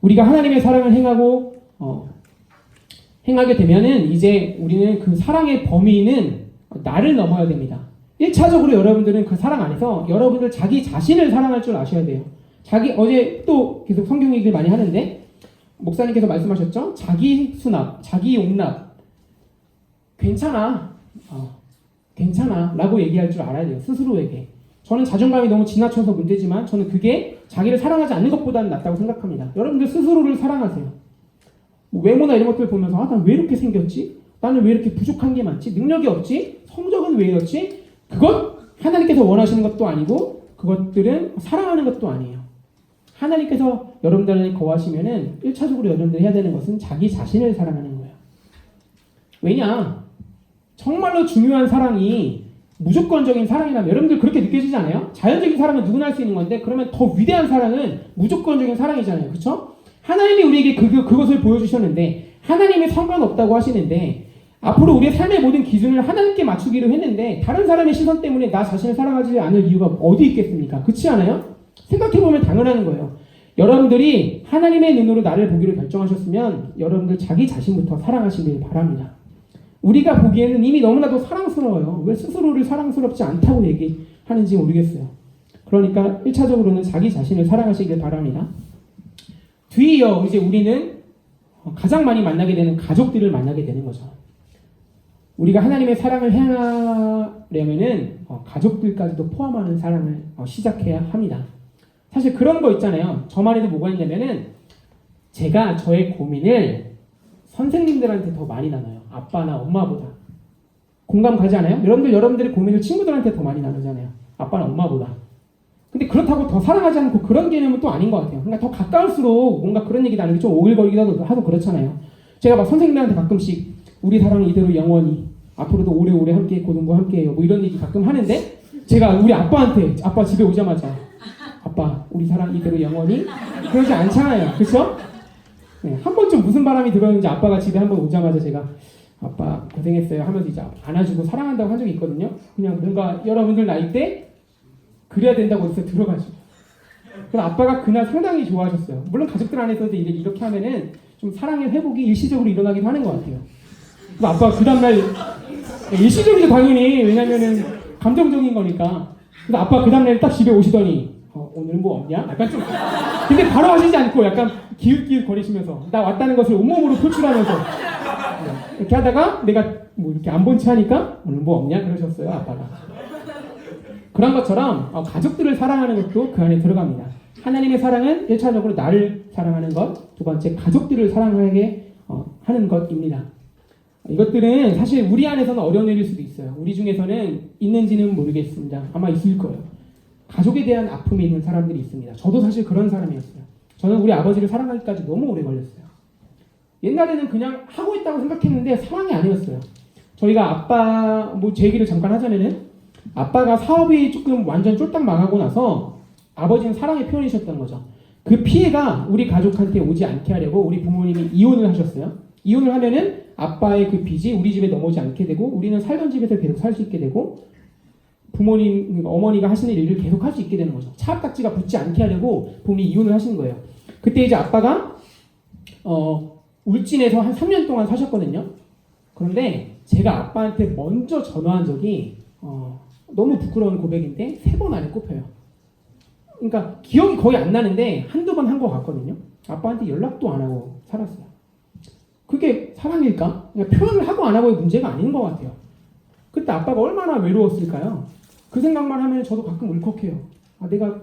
우리가 하나님의 사랑을 행하게 되면은 이제 우리는 그 사랑의 범위는 나를 넘어야 됩니다. 1차적으로 여러분들은 그 사랑 안에서 여러분들 자기 자신을 사랑할 줄 아셔야 돼요. 어제 또 계속 성경 얘기를 많이 하는데 목사님께서 말씀하셨죠? 자기 수납, 자기 용납. 괜찮아, 괜찮아 라고 얘기할 줄 알아야 돼요. 스스로에게. 저는 자존감이 너무 지나쳐서 문제지만 저는 그게 자기를 사랑하지 않는 것보다는 낫다고 생각합니다. 여러분들 스스로를 사랑하세요. 뭐 외모나 이런 것들 보면서 난 왜 이렇게 생겼지? 나는 왜 이렇게 부족한 게 많지? 능력이 없지? 성적은 왜 이렇지? 그것 하나님께서 원하시는 것도 아니고 그것들은 사랑하는 것도 아니에요. 하나님께서 여러분들에게 거하시면은 1차적으로 여러분들이 해야 되는 것은 자기 자신을 사랑하는 거예요. 왜냐? 정말로 중요한 사랑이 무조건적인 사랑이라면 여러분들 그렇게 느껴지지 않아요? 자연적인 사랑은 누구나 할 수 있는 건데 그러면 더 위대한 사랑은 무조건적인 사랑이잖아요. 그렇죠? 하나님이 우리에게 그것을 보여주셨는데 하나님이 상관없다고 하시는데 앞으로 우리의 삶의 모든 기준을 하나님께 맞추기로 했는데 다른 사람의 시선 때문에 나 자신을 사랑하지 않을 이유가 어디 있겠습니까? 그렇지 않아요? 생각해보면 당연한 거예요. 여러분들이 하나님의 눈으로 나를 보기로 결정하셨으면 여러분들 자기 자신부터 사랑하시길 바랍니다. 우리가 보기에는 이미 너무나도 사랑스러워요. 왜 스스로를 사랑스럽지 않다고 얘기하는지 모르겠어요. 그러니까 1차적으로는 자기 자신을 사랑하시길 바랍니다. 뒤이어 이제 우리는 가장 많이 만나게 되는 가족들을 만나게 되는 거죠. 우리가 하나님의 사랑을 행하려면은 가족들까지도 포함하는 사랑을 시작해야 합니다. 사실 그런 거 있잖아요. 저만 해도 뭐가 있냐면은 제가 저의 고민을 선생님들한테 더 많이 나눠요. 아빠나 엄마보다. 공감 가지 않아요? 여러분들의 고민을 친구들한테 더 많이 나누잖아요. 아빠나 엄마보다. 근데 그렇다고 더 사랑하지 않고 그런 개념은 또 아닌 것 같아요. 그러니까 더 가까울수록 뭔가 그런 얘기 나누기 좀 오글거리기도 하고 그렇잖아요. 제가 막 선생님들한테 가끔씩 우리 사랑이 이대로 영원히 앞으로도 오래오래 함께 고등부 함께해요. 뭐 이런 얘기 가끔 하는데 제가 우리 아빠한테 아빠 집에 오자마자 아빠 우리 사랑 이대로 영원히 그러지 않잖아요. 그렇죠? 네, 한 번쯤 무슨 바람이 들었는지 아빠가 집에 한번 오자마자 제가 아빠 고생했어요 하면서 이제 안아주고 사랑한다고 한 적이 있거든요. 그냥 뭔가 여러분들 나이 때 그래야 된다고 해서 들어가지고 그래서 아빠가 그날 상당히 좋아하셨어요. 물론 가족들 안에서도 이렇게 하면은 좀 사랑의 회복이 일시적으로 일어나기도 하는 것 같아요. 그래서 아빠가 그 다음날 일시적이죠 당연히. 왜냐면은 감정적인 거니까. 그래서 아빠 그 다음날 딱 집에 오시더니 오늘은 뭐 없냐? 약간 좀 근데 바로 하시지 않고 약간 기웃기웃 거리시면서 나 왔다는 것을 온몸으로 표출하면서 이렇게 하다가 내가 뭐 이렇게 안 본 채 하니까 오늘 뭐 없냐? 그러셨어요 아빠가. 그런 것처럼 가족들을 사랑하는 것도 그 안에 들어갑니다. 하나님의 사랑은 1차적으로 나를 사랑하는 것, 두 번째 가족들을 사랑하게 하는 것입니다. 이것들은 사실 우리 안에서는 어려운 일일 수도 있어요. 우리 중에서는 있는지는 모르겠습니다. 아마 있을 거예요. 가족에 대한 아픔이 있는 사람들이 있습니다. 저도 사실 그런 사람이었어요. 저는 우리 아버지를 사랑하기까지 너무 오래 걸렸어요. 옛날에는 그냥 하고 있다고 생각했는데 상황이 아니었어요. 저희가 아빠, 제 얘기를 잠깐 하자면은 아빠가 사업이 조금 완전 쫄딱 망하고 나서 아버지는 사랑의 표현이셨던 거죠. 그 피해가 우리 가족한테 오지 않게 하려고 우리 부모님이 이혼을 하셨어요. 이혼을 하면은 아빠의 그 빚이 우리 집에 넘어오지 않게 되고 우리는 살던 집에서 계속 살 수 있게 되고 부모님, 어머니가 하시는 일을 계속 할 수 있게 되는 거죠. 차압딱지가 붙지 않게 하려고 부모님이 이혼을 하신 거예요. 그때 이제 아빠가 울진에서 한 3년 동안 사셨거든요. 그런데 제가 아빠한테 먼저 전화한 적이 너무 부끄러운 고백인데 3번 안에 꼽혀요. 그러니까 기억이 거의 안 나는데 한두 번 한 것 같거든요. 아빠한테 연락도 안 하고 살았어요. 그게 사랑일까? 그냥 표현을 하고 안 하고의 문제가 아닌 것 같아요. 그때 아빠가 얼마나 외로웠을까요? 그 생각만 하면 저도 가끔 울컥해요. 내가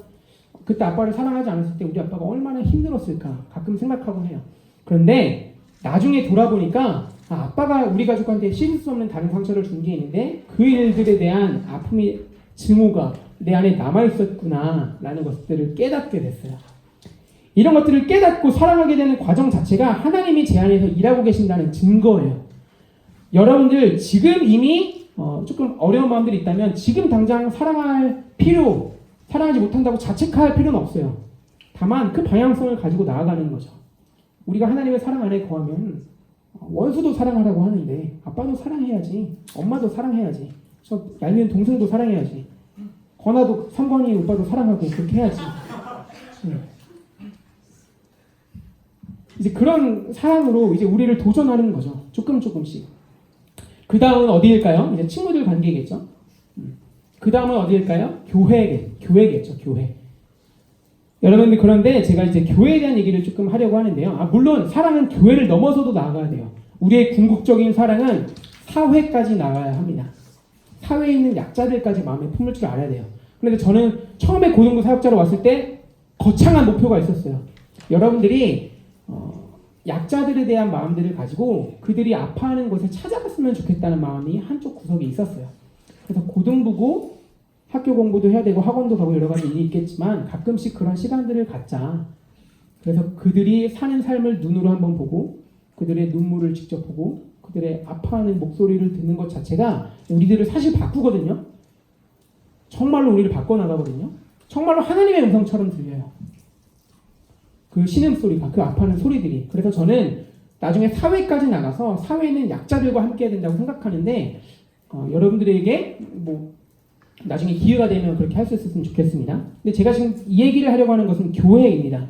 그때 아빠를 사랑하지 않았을 때 우리 아빠가 얼마나 힘들었을까 가끔 생각하곤 해요. 그런데 나중에 돌아보니까 아빠가 우리 가족한테 씻을 수 없는 다른 상처를 준 게 있는데 그 일들에 대한 아픔의 증오가 내 안에 남아있었구나 라는 것들을 깨닫게 됐어요. 이런 것들을 깨닫고 사랑하게 되는 과정 자체가 하나님이 제 안에서 일하고 계신다는 증거예요. 여러분들 지금 이미 조금 어려운 마음들이 있다면 지금 당장 사랑하지 못한다고 자책할 필요는 없어요. 다만 그 방향성을 가지고 나아가는 거죠. 우리가 하나님의 사랑 안에 거하면 원수도 사랑하라고 하는데 아빠도 사랑해야지, 엄마도 사랑해야지, 저 얄미운 동생도 사랑해야지, 건아도 성건이 오빠도 사랑하고 그렇게 해야지. 이제 그런 사랑으로 이제 우리를 도전하는 거죠. 조금씩. 그 다음은 어디일까요? 이제 친구들 관계겠죠. 그 다음은 어디일까요? 교회겠죠. 교회. 여러분들 그런데 제가 이제 교회에 대한 얘기를 조금 하려고 하는데요. 물론 사랑은 교회를 넘어서도 나아가야 돼요. 우리의 궁극적인 사랑은 사회까지 나가야 합니다. 사회에 있는 약자들까지 마음에 품을 줄 알아야 돼요. 그런데 저는 처음에 고등부 사역자로 왔을 때 거창한 목표가 있었어요. 여러분들이 약자들에 대한 마음들을 가지고 그들이 아파하는 곳에 찾아갔으면 좋겠다는 마음이 한쪽 구석에 있었어요. 그래서 고등부고 학교 공부도 해야 되고 학원도 가고 여러 가지 일이 있겠지만 가끔씩 그런 시간들을 갖자. 그래서 그들이 사는 삶을 눈으로 한번 보고 그들의 눈물을 직접 보고 그들의 아파하는 목소리를 듣는 것 자체가 우리들을 사실 바꾸거든요. 정말로 우리를 바꿔나가거든요. 정말로 하나님의 음성처럼 들려요. 그 신음소리가, 그 아파하는 소리들이. 그래서 저는 나중에 사회까지 나가서 사회는 약자들과 함께 해야 된다고 생각하는데 여러분들에게 뭐 나중에 기회가 되면 그렇게 할 수 있었으면 좋겠습니다. 근데 제가 지금 이 얘기를 하려고 하는 것은 교회입니다.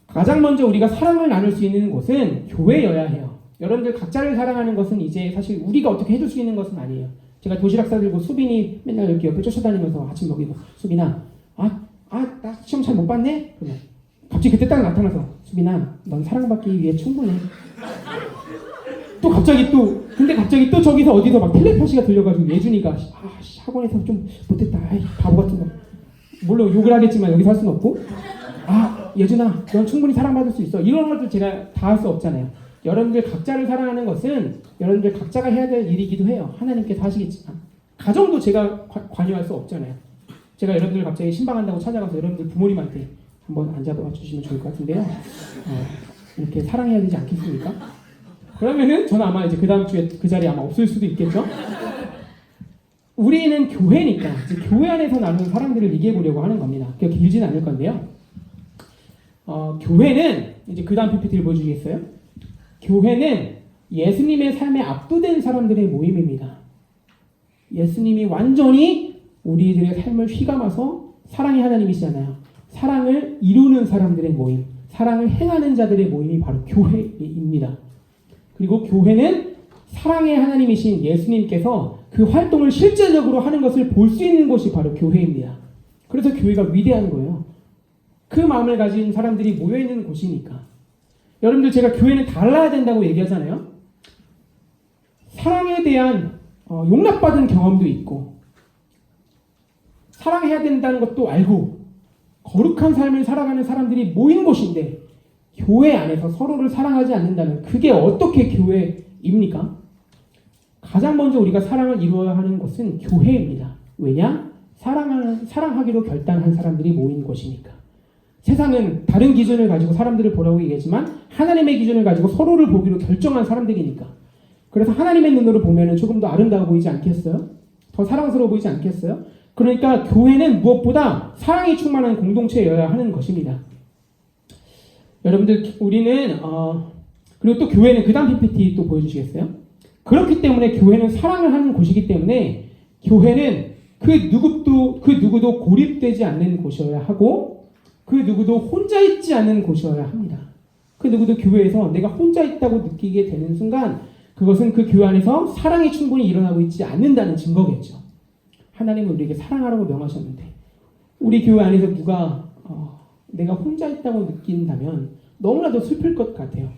가장 먼저 우리가 사랑을 나눌 수 있는 곳은 교회여야 해요. 여러분들 각자를 사랑하는 것은 이제 사실 우리가 어떻게 해줄 수 있는 것은 아니에요. 제가 도시락 싸들고 수빈이 맨날 이렇게 옆에 쫓아다니면서 아침 먹이고 수빈아 나 시험 잘 못 봤네? 그러면 갑자기 그때 딱 나타나서 수빈아 넌 사랑받기 위해 충분해. 근데 갑자기 또 저기서 어디서 막 텔레파시가 들려가지고 예준이가 학원에서 좀 못했다. 아이 바보 같은 거. 물론 욕을 하겠지만 여기서 할 수는 없고 예준아 넌 충분히 사랑받을 수 있어. 이런 것들 제가 다 할 수 없잖아요. 여러분들 각자를 사랑하는 것은 여러분들 각자가 해야 될 일이기도 해요. 하나님께서 하시겠지만 가정도 제가 관여할 수 없잖아요. 제가 여러분들 갑자기 신방한다고 찾아가서 여러분들 부모님한테 한번 앉아봐 주시면 좋을 것 같은데요. 이렇게 사랑해야 되지 않겠습니까? 그러면은 저는 아마 이제 그 다음 주에 그 자리에 아마 없을 수도 있겠죠. 우리는 교회니까 이제 교회 안에서 나누는 사람들을 얘기해 보려고 하는 겁니다. 그렇게 길지는 않을 건데요. 교회는 이제 그 다음 PPT를 보여주시겠어요? 교회는 예수님의 삶에 압도된 사람들의 모임입니다. 예수님이 완전히 우리들의 삶을 휘감아서 사랑의 하나님이시잖아요. 사랑을 이루는 사람들의 모임, 사랑을 행하는 자들의 모임이 바로 교회입니다. 그리고 교회는 사랑의 하나님이신 예수님께서 그 활동을 실제적으로 하는 것을 볼 수 있는 곳이 바로 교회입니다. 그래서 교회가 위대한 거예요. 그 마음을 가진 사람들이 모여있는 곳이니까. 여러분들 제가 교회는 달라야 된다고 얘기하잖아요. 사랑에 대한 용납받은 경험도 있고 사랑해야 된다는 것도 알고 거룩한 삶을 살아가는 사람들이 모인 곳인데 교회 안에서 서로를 사랑하지 않는다면 그게 어떻게 교회입니까? 가장 먼저 우리가 사랑을 이루어야 하는 것은 교회입니다. 왜냐? 사랑하기로 결단한 사람들이 모인 곳이니까. 세상은 다른 기준을 가지고 사람들을 보라고 얘기하지만 하나님의 기준을 가지고 서로를 보기로 결정한 사람들이니까. 그래서 하나님의 눈으로 보면 조금 더 아름다워 보이지 않겠어요? 더 사랑스러워 보이지 않겠어요? 그러니까 교회는 무엇보다 사랑이 충만한 공동체여야 하는 것입니다. 여러분들 우리는 그리고 또 교회는 그 다음 PPT 또 보여주시겠어요? 그렇기 때문에 교회는 사랑을 하는 곳이기 때문에 교회는 그 누구도 고립되지 않는 곳이어야 하고 그 누구도 혼자 있지 않는 곳이어야 합니다. 그 누구도 교회에서 내가 혼자 있다고 느끼게 되는 순간 그것은 그 교회 안에서 사랑이 충분히 일어나고 있지 않는다는 증거겠죠. 하나님은 우리에게 사랑하라고 명하셨는데 우리 교회 안에서 누가 내가 혼자 있다고 느낀다면 너무나도 슬플 것 같아요.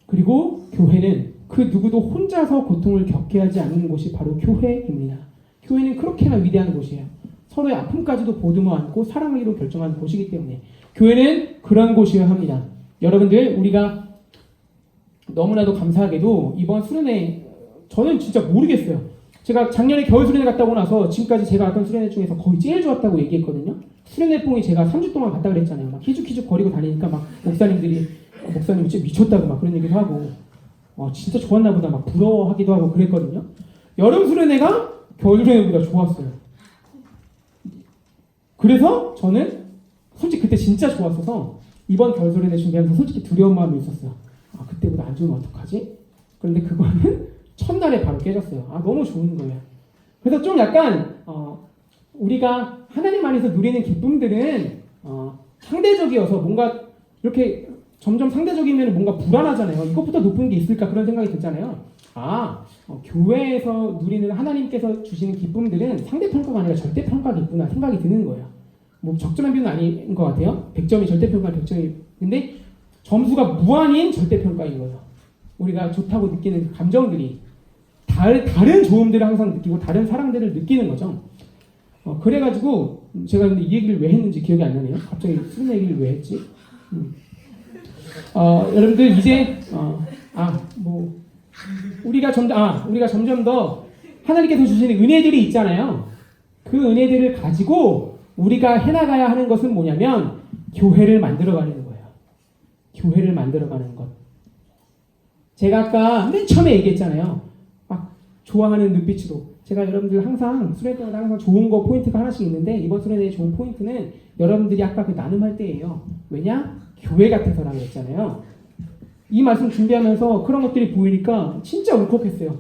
그리고 교회는 그 누구도 혼자서 고통을 겪게 하지 않는 곳이 바로 교회입니다. 교회는 그렇게나 위대한 곳이에요. 서로의 아픔까지도 보듬어 안고 사랑하기로 결정한 곳이기 때문에 교회는 그런 곳이어야 합니다. 여러분들 우리가 너무나도 감사하게도 이번 수련회 저는 진짜 모르겠어요. 제가 작년에 겨울 수련회 갔다 오고 나서 지금까지 제가 갔던 수련회 중에서 거의 제일 좋았다고 얘기했거든요. 수련회 뽕이 제가 3주 동안 갔다 그랬잖아요. 막 희죽희죽 거리고 다니니까 막 목사님들이 목사님 진짜 미쳤다고 막 그런 얘기도 하고 진짜 좋았나 보다 막 부러워하기도 하고 그랬거든요. 여름 수련회가 겨울 수련회보다 좋았어요. 그래서 저는 솔직히 그때 진짜 좋았어서 이번 겨울 수련회 준비하면서 솔직히 두려운 마음이 있었어요. 그때보다 안 좋으면 어떡하지? 그런데 그거는 첫날에 바로 깨졌어요. 너무 좋은 거예요. 그래서 좀 약간 우리가 하나님 안에서 누리는 기쁨들은 상대적이어서 뭔가 이렇게 점점 상대적이면 뭔가 불안하잖아요. 이것보다 높은 게 있을까 그런 생각이 들잖아요. 교회에서 누리는 하나님께서 주시는 기쁨들은 상대평가가 아니라 절대평가겠구나 생각이 드는 거예요. 뭐 적절한 비유는 아닌 것 같아요. 100점이 절대평가 100점이 근데 점수가 무한인 절대평가인 거예요. 우리가 좋다고 느끼는 그 감정들이 다른 좋음들을 항상 느끼고 다른 사랑들을 느끼는 거죠. 그래가지고 제가 근데 이 얘기를 왜 했는지 기억이 안 나네요. 갑자기 수련 얘기를 왜 했지? 여러분들 이제 우리가 점점 더 하나님께서 주시는 은혜들이 있잖아요. 그 은혜들을 가지고 우리가 해나가야 하는 것은 뭐냐면 교회를 만들어가는 거예요. 교회를 만들어가는 것. 제가 아까 맨 처음에 얘기했잖아요. 막 좋아하는 눈빛으로. 제가 여러분들 항상 수련 때마다 항상 좋은 거 포인트가 하나씩 있는데 이번 수련회의 좋은 포인트는 여러분들이 아까 그 나눔할 때예요. 왜냐? 교회 같아서라고 했잖아요. 이 말씀 준비하면서 그런 것들이 보이니까 진짜 울컥했어요.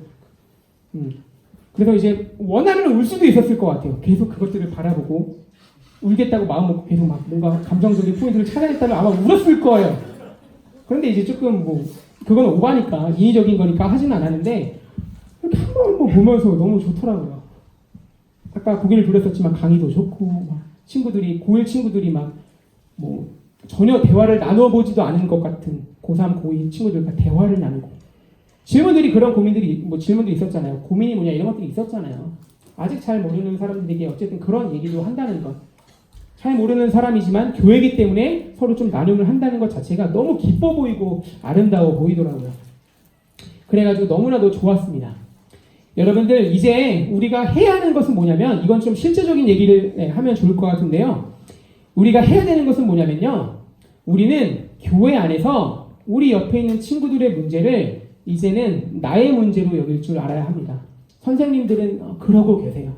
그래서 이제 원하면 울 수도 있었을 것 같아요. 계속 그것들을 바라보고 울겠다고 마음 먹고 계속 막 뭔가 감정적인 포인트를 찾아냈다면 아마 울었을 거예요. 그런데 이제 조금 그건 오바니까 인위적인 거니까 하지는 않았는데 이렇게 한 번 보면서 너무 좋더라고요. 아까 고개를 돌렸었지만 강의도 좋고 막 고1 친구들이 막 전혀 대화를 나눠보지도 않은 것 같은 고3, 고2 친구들과 대화를 나누고 질문들이 그런 질문도 있었잖아요. 고민이 뭐냐 이런 것들이 있었잖아요. 아직 잘 모르는 사람들에게 어쨌든 그런 얘기도 한다는 것. 잘 모르는 사람이지만 교회이기 때문에 서로 좀 나눔을 한다는 것 자체가 너무 기뻐 보이고 아름다워 보이더라고요. 그래가지고 너무나도 좋았습니다. 여러분들 이제 우리가 해야 하는 것은 뭐냐면 이건 좀 실제적인 얘기를 하면 좋을 것 같은데요. 우리가 해야 되는 것은 뭐냐면요. 우리는 교회 안에서 우리 옆에 있는 친구들의 문제를 이제는 나의 문제로 여길 줄 알아야 합니다. 선생님들은 그러고 계세요.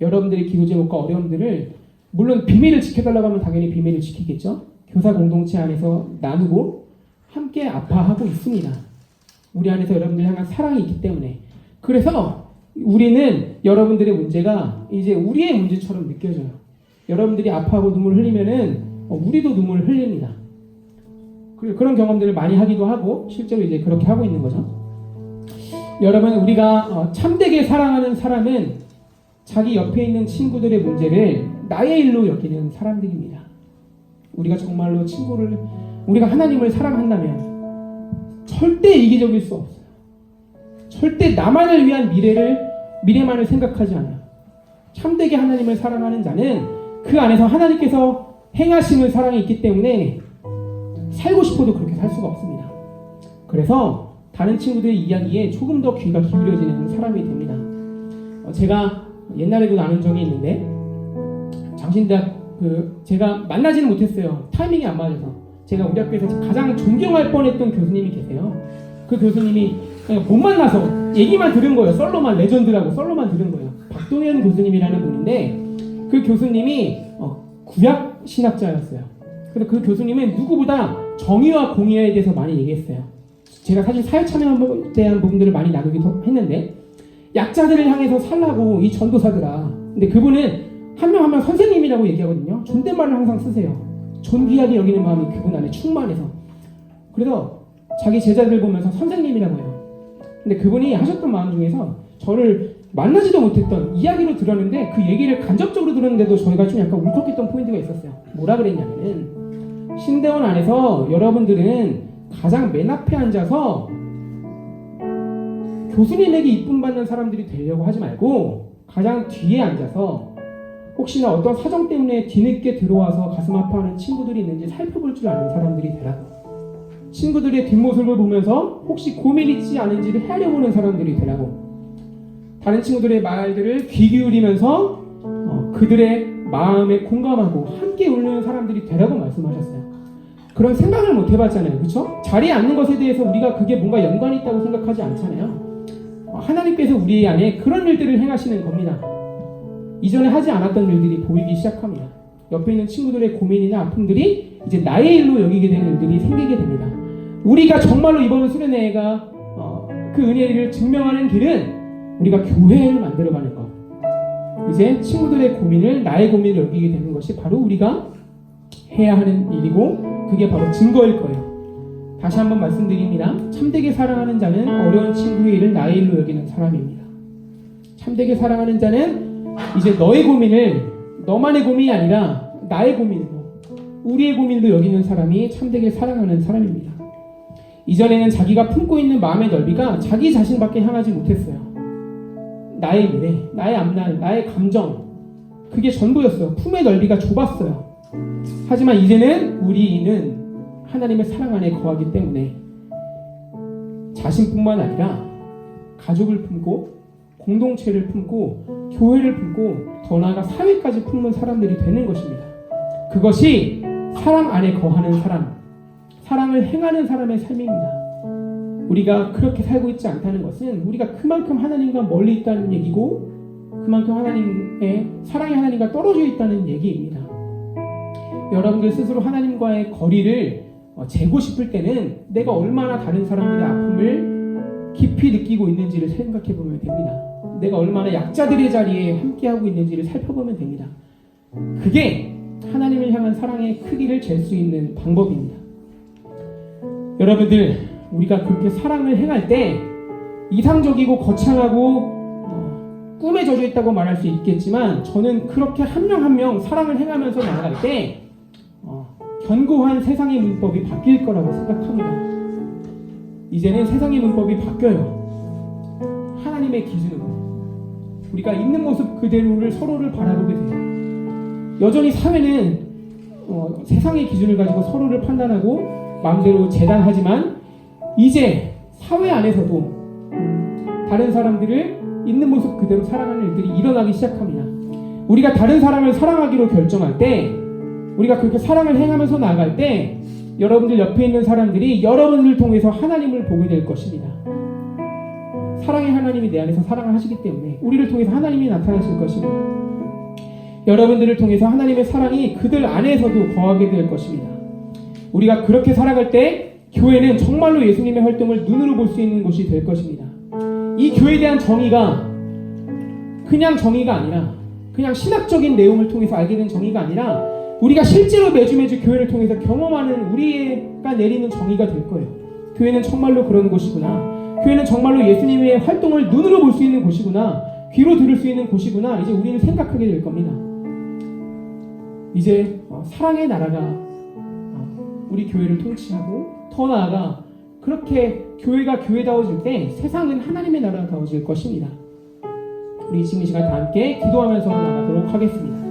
여러분들의 기도 제목과 어려움들을 물론 비밀을 지켜달라고 하면 당연히 비밀을 지키겠죠. 교사 공동체 안에서 나누고 함께 아파하고 있습니다. 우리 안에서 여러분들 향한 사랑이 있기 때문에. 그래서 우리는 여러분들의 문제가 이제 우리의 문제처럼 느껴져요. 여러분들이 아파하고 눈물을 흘리면은 우리도 눈물을 흘립니다. 그런 경험들을 많이 하기도 하고 실제로 이제 그렇게 하고 있는 거죠. 여러분 우리가 참되게 사랑하는 사람은 자기 옆에 있는 친구들의 문제를 나의 일로 여기는 사람들입니다. 우리가 정말로 우리가 하나님을 사랑한다면 절대 이기적일 수 없어요. 절대 나만을 위한 미래만을 생각하지 않아요. 참되게 하나님을 사랑하는 자는 그 안에서 하나님께서 행하시는 사랑이 있기 때문에 살고 싶어도 그렇게 살 수가 없습니다. 그래서 다른 친구들의 이야기에 조금 더 귀가 기울여지는 사람이 됩니다. 제가 옛날에도 나눈 적이 있는데 장신대학 제가 만나지는 못했어요. 타이밍이 안 맞아서. 제가 우리 학교에서 가장 존경할 뻔했던 교수님이 계세요. 그 교수님이 그냥 못 만나서 얘기만 들은 거예요. 레전드라고 썰로만 들은 거예요. 박동현 교수님이라는 분인데 그 교수님이 구약 신학자였어요. 그래서 그 교수님은 누구보다 정의와 공의에 대해서 많이 얘기했어요. 제가 사실 사회 참여에 대한 부분들을 많이 나누기도 했는데 약자들을 향해서 살라고 이 전도사들아. 근데 그분은 한 명 한 명 선생님이라고 얘기하거든요. 존댓말을 항상 쓰세요. 존귀하게 여기는 마음이 그분 안에 충만해서. 그래서 자기 제자들 보면서 선생님이라고 해요. 근데 그분이 하셨던 마음 중에서 저를 만나지도 못했던 이야기로 들었는데 그 얘기를 간접적으로 들었는데도 저희가 좀 약간 울컥했던 포인트가 있었어요. 뭐라 그랬냐면은 신대원 안에서 여러분들은 가장 맨 앞에 앉아서 교수님에게 이쁨 받는 사람들이 되려고 하지 말고 가장 뒤에 앉아서 혹시나 어떤 사정 때문에 뒤늦게 들어와서 가슴 아파하는 친구들이 있는지 살펴볼 줄 아는 사람들이 되라고. 친구들의 뒷모습을 보면서 혹시 고민이 있지 않은지를 헤아려보는 사람들이 되라고. 다른 친구들의 말들을 귀 기울이면서 그들의 마음에 공감하고 함께 울는 사람들이 되라고 말씀하셨어요. 그런 생각을 못 해봤잖아요. 그렇죠? 자리에 앉는 것에 대해서 우리가 그게 뭔가 연관이 있다고 생각하지 않잖아요. 하나님께서 우리 안에 그런 일들을 행하시는 겁니다. 이전에 하지 않았던 일들이 보이기 시작합니다. 옆에 있는 친구들의 고민이나 아픔들이 이제 나의 일로 여기게 되는 일들이 생기게 됩니다. 우리가 정말로 이번 수련회가 그 은혜를 증명하는 길은 우리가 교회를 만들어가는 것. 이제 친구들의 고민을 나의 고민을 여기게 되는 것이 바로 우리가 해야 하는 일이고 그게 바로 증거일 거예요. 다시 한번 말씀드립니다. 참되게 사랑하는 자는 어려운 친구의 일을 나의 일로 여기는 사람입니다. 참되게 사랑하는 자는 이제 너의 고민을 너만의 고민이 아니라 나의 고민으로 우리의 고민도 여기는 사람이 참되게 사랑하는 사람입니다. 이전에는 자기가 품고 있는 마음의 넓이가 자기 자신밖에 향하지 못했어요. 나의 미래, 나의 앞날, 나의 감정, 그게 전부였어요. 품의 넓이가 좁았어요. 하지만 이제는 우리는 하나님의 사랑 안에 거하기 때문에 자신뿐만 아니라 가족을 품고 공동체를 품고 교회를 품고 더 나아가 사회까지 품는 사람들이 되는 것입니다. 그것이 사랑 안에 거하는 사람, 사랑을 행하는 사람의 삶입니다. 우리가 그렇게 살고 있지 않다는 것은 우리가 그만큼 하나님과 멀리 있다는 얘기고 그만큼 사랑의 하나님과 떨어져 있다는 얘기입니다. 여러분들 스스로 하나님과의 거리를 재고 싶을 때는 내가 얼마나 다른 사람들의 아픔을 깊이 느끼고 있는지를 생각해 보면 됩니다. 내가 얼마나 약자들의 자리에 함께하고 있는지를 살펴보면 됩니다. 그게 하나님을 향한 사랑의 크기를 잴 수 있는 방법입니다. 여러분들, 우리가 그렇게 사랑을 행할 때 이상적이고 거창하고 꿈에 젖어 있다고 말할 수 있겠지만 저는 그렇게 한 명 한 명 사랑을 행하면서 나아갈 때 견고한 세상의 문법이 바뀔 거라고 생각합니다. 이제는 세상의 문법이 바뀌어요. 하나님의 기준으로 우리가 있는 모습 그대로를 서로를 바라보게 돼요. 여전히 사회는 세상의 기준을 가지고 서로를 판단하고 마음대로 재단하지만 이제 사회 안에서도 다른 사람들을 있는 모습 그대로 사랑하는 일들이 일어나기 시작합니다. 우리가 다른 사람을 사랑하기로 결정할 때, 우리가 그렇게 사랑을 행하면서 나아갈 때 여러분들 옆에 있는 사람들이 여러분들을 통해서 하나님을 보게 될 것입니다. 사랑의 하나님이 내 안에서 사랑을 하시기 때문에 우리를 통해서 하나님이 나타나실 것입니다. 여러분들을 통해서 하나님의 사랑이 그들 안에서도 거하게 될 것입니다. 우리가 그렇게 살아갈 때 교회는 정말로 예수님의 활동을 눈으로 볼 수 있는 곳이 될 것입니다. 이 교회에 대한 정의가 그냥 정의가 아니라 그냥 신학적인 내용을 통해서 알게 된 정의가 아니라 우리가 실제로 매주 교회를 통해서 경험하는 우리가 내리는 정의가 될 거예요. 교회는 정말로 그런 곳이구나. 교회는 정말로 예수님의 활동을 눈으로 볼 수 있는 곳이구나. 귀로 들을 수 있는 곳이구나. 이제 우리는 생각하게 될 겁니다. 이제 사랑의 나라가 우리 교회를 통치하고 더 나아가 그렇게 교회가 교회다워질 때 세상은 하나님의 나라가 다워질 것입니다. 우리 지금 이 시간 다 함께 기도하면서 나가도록 하겠습니다.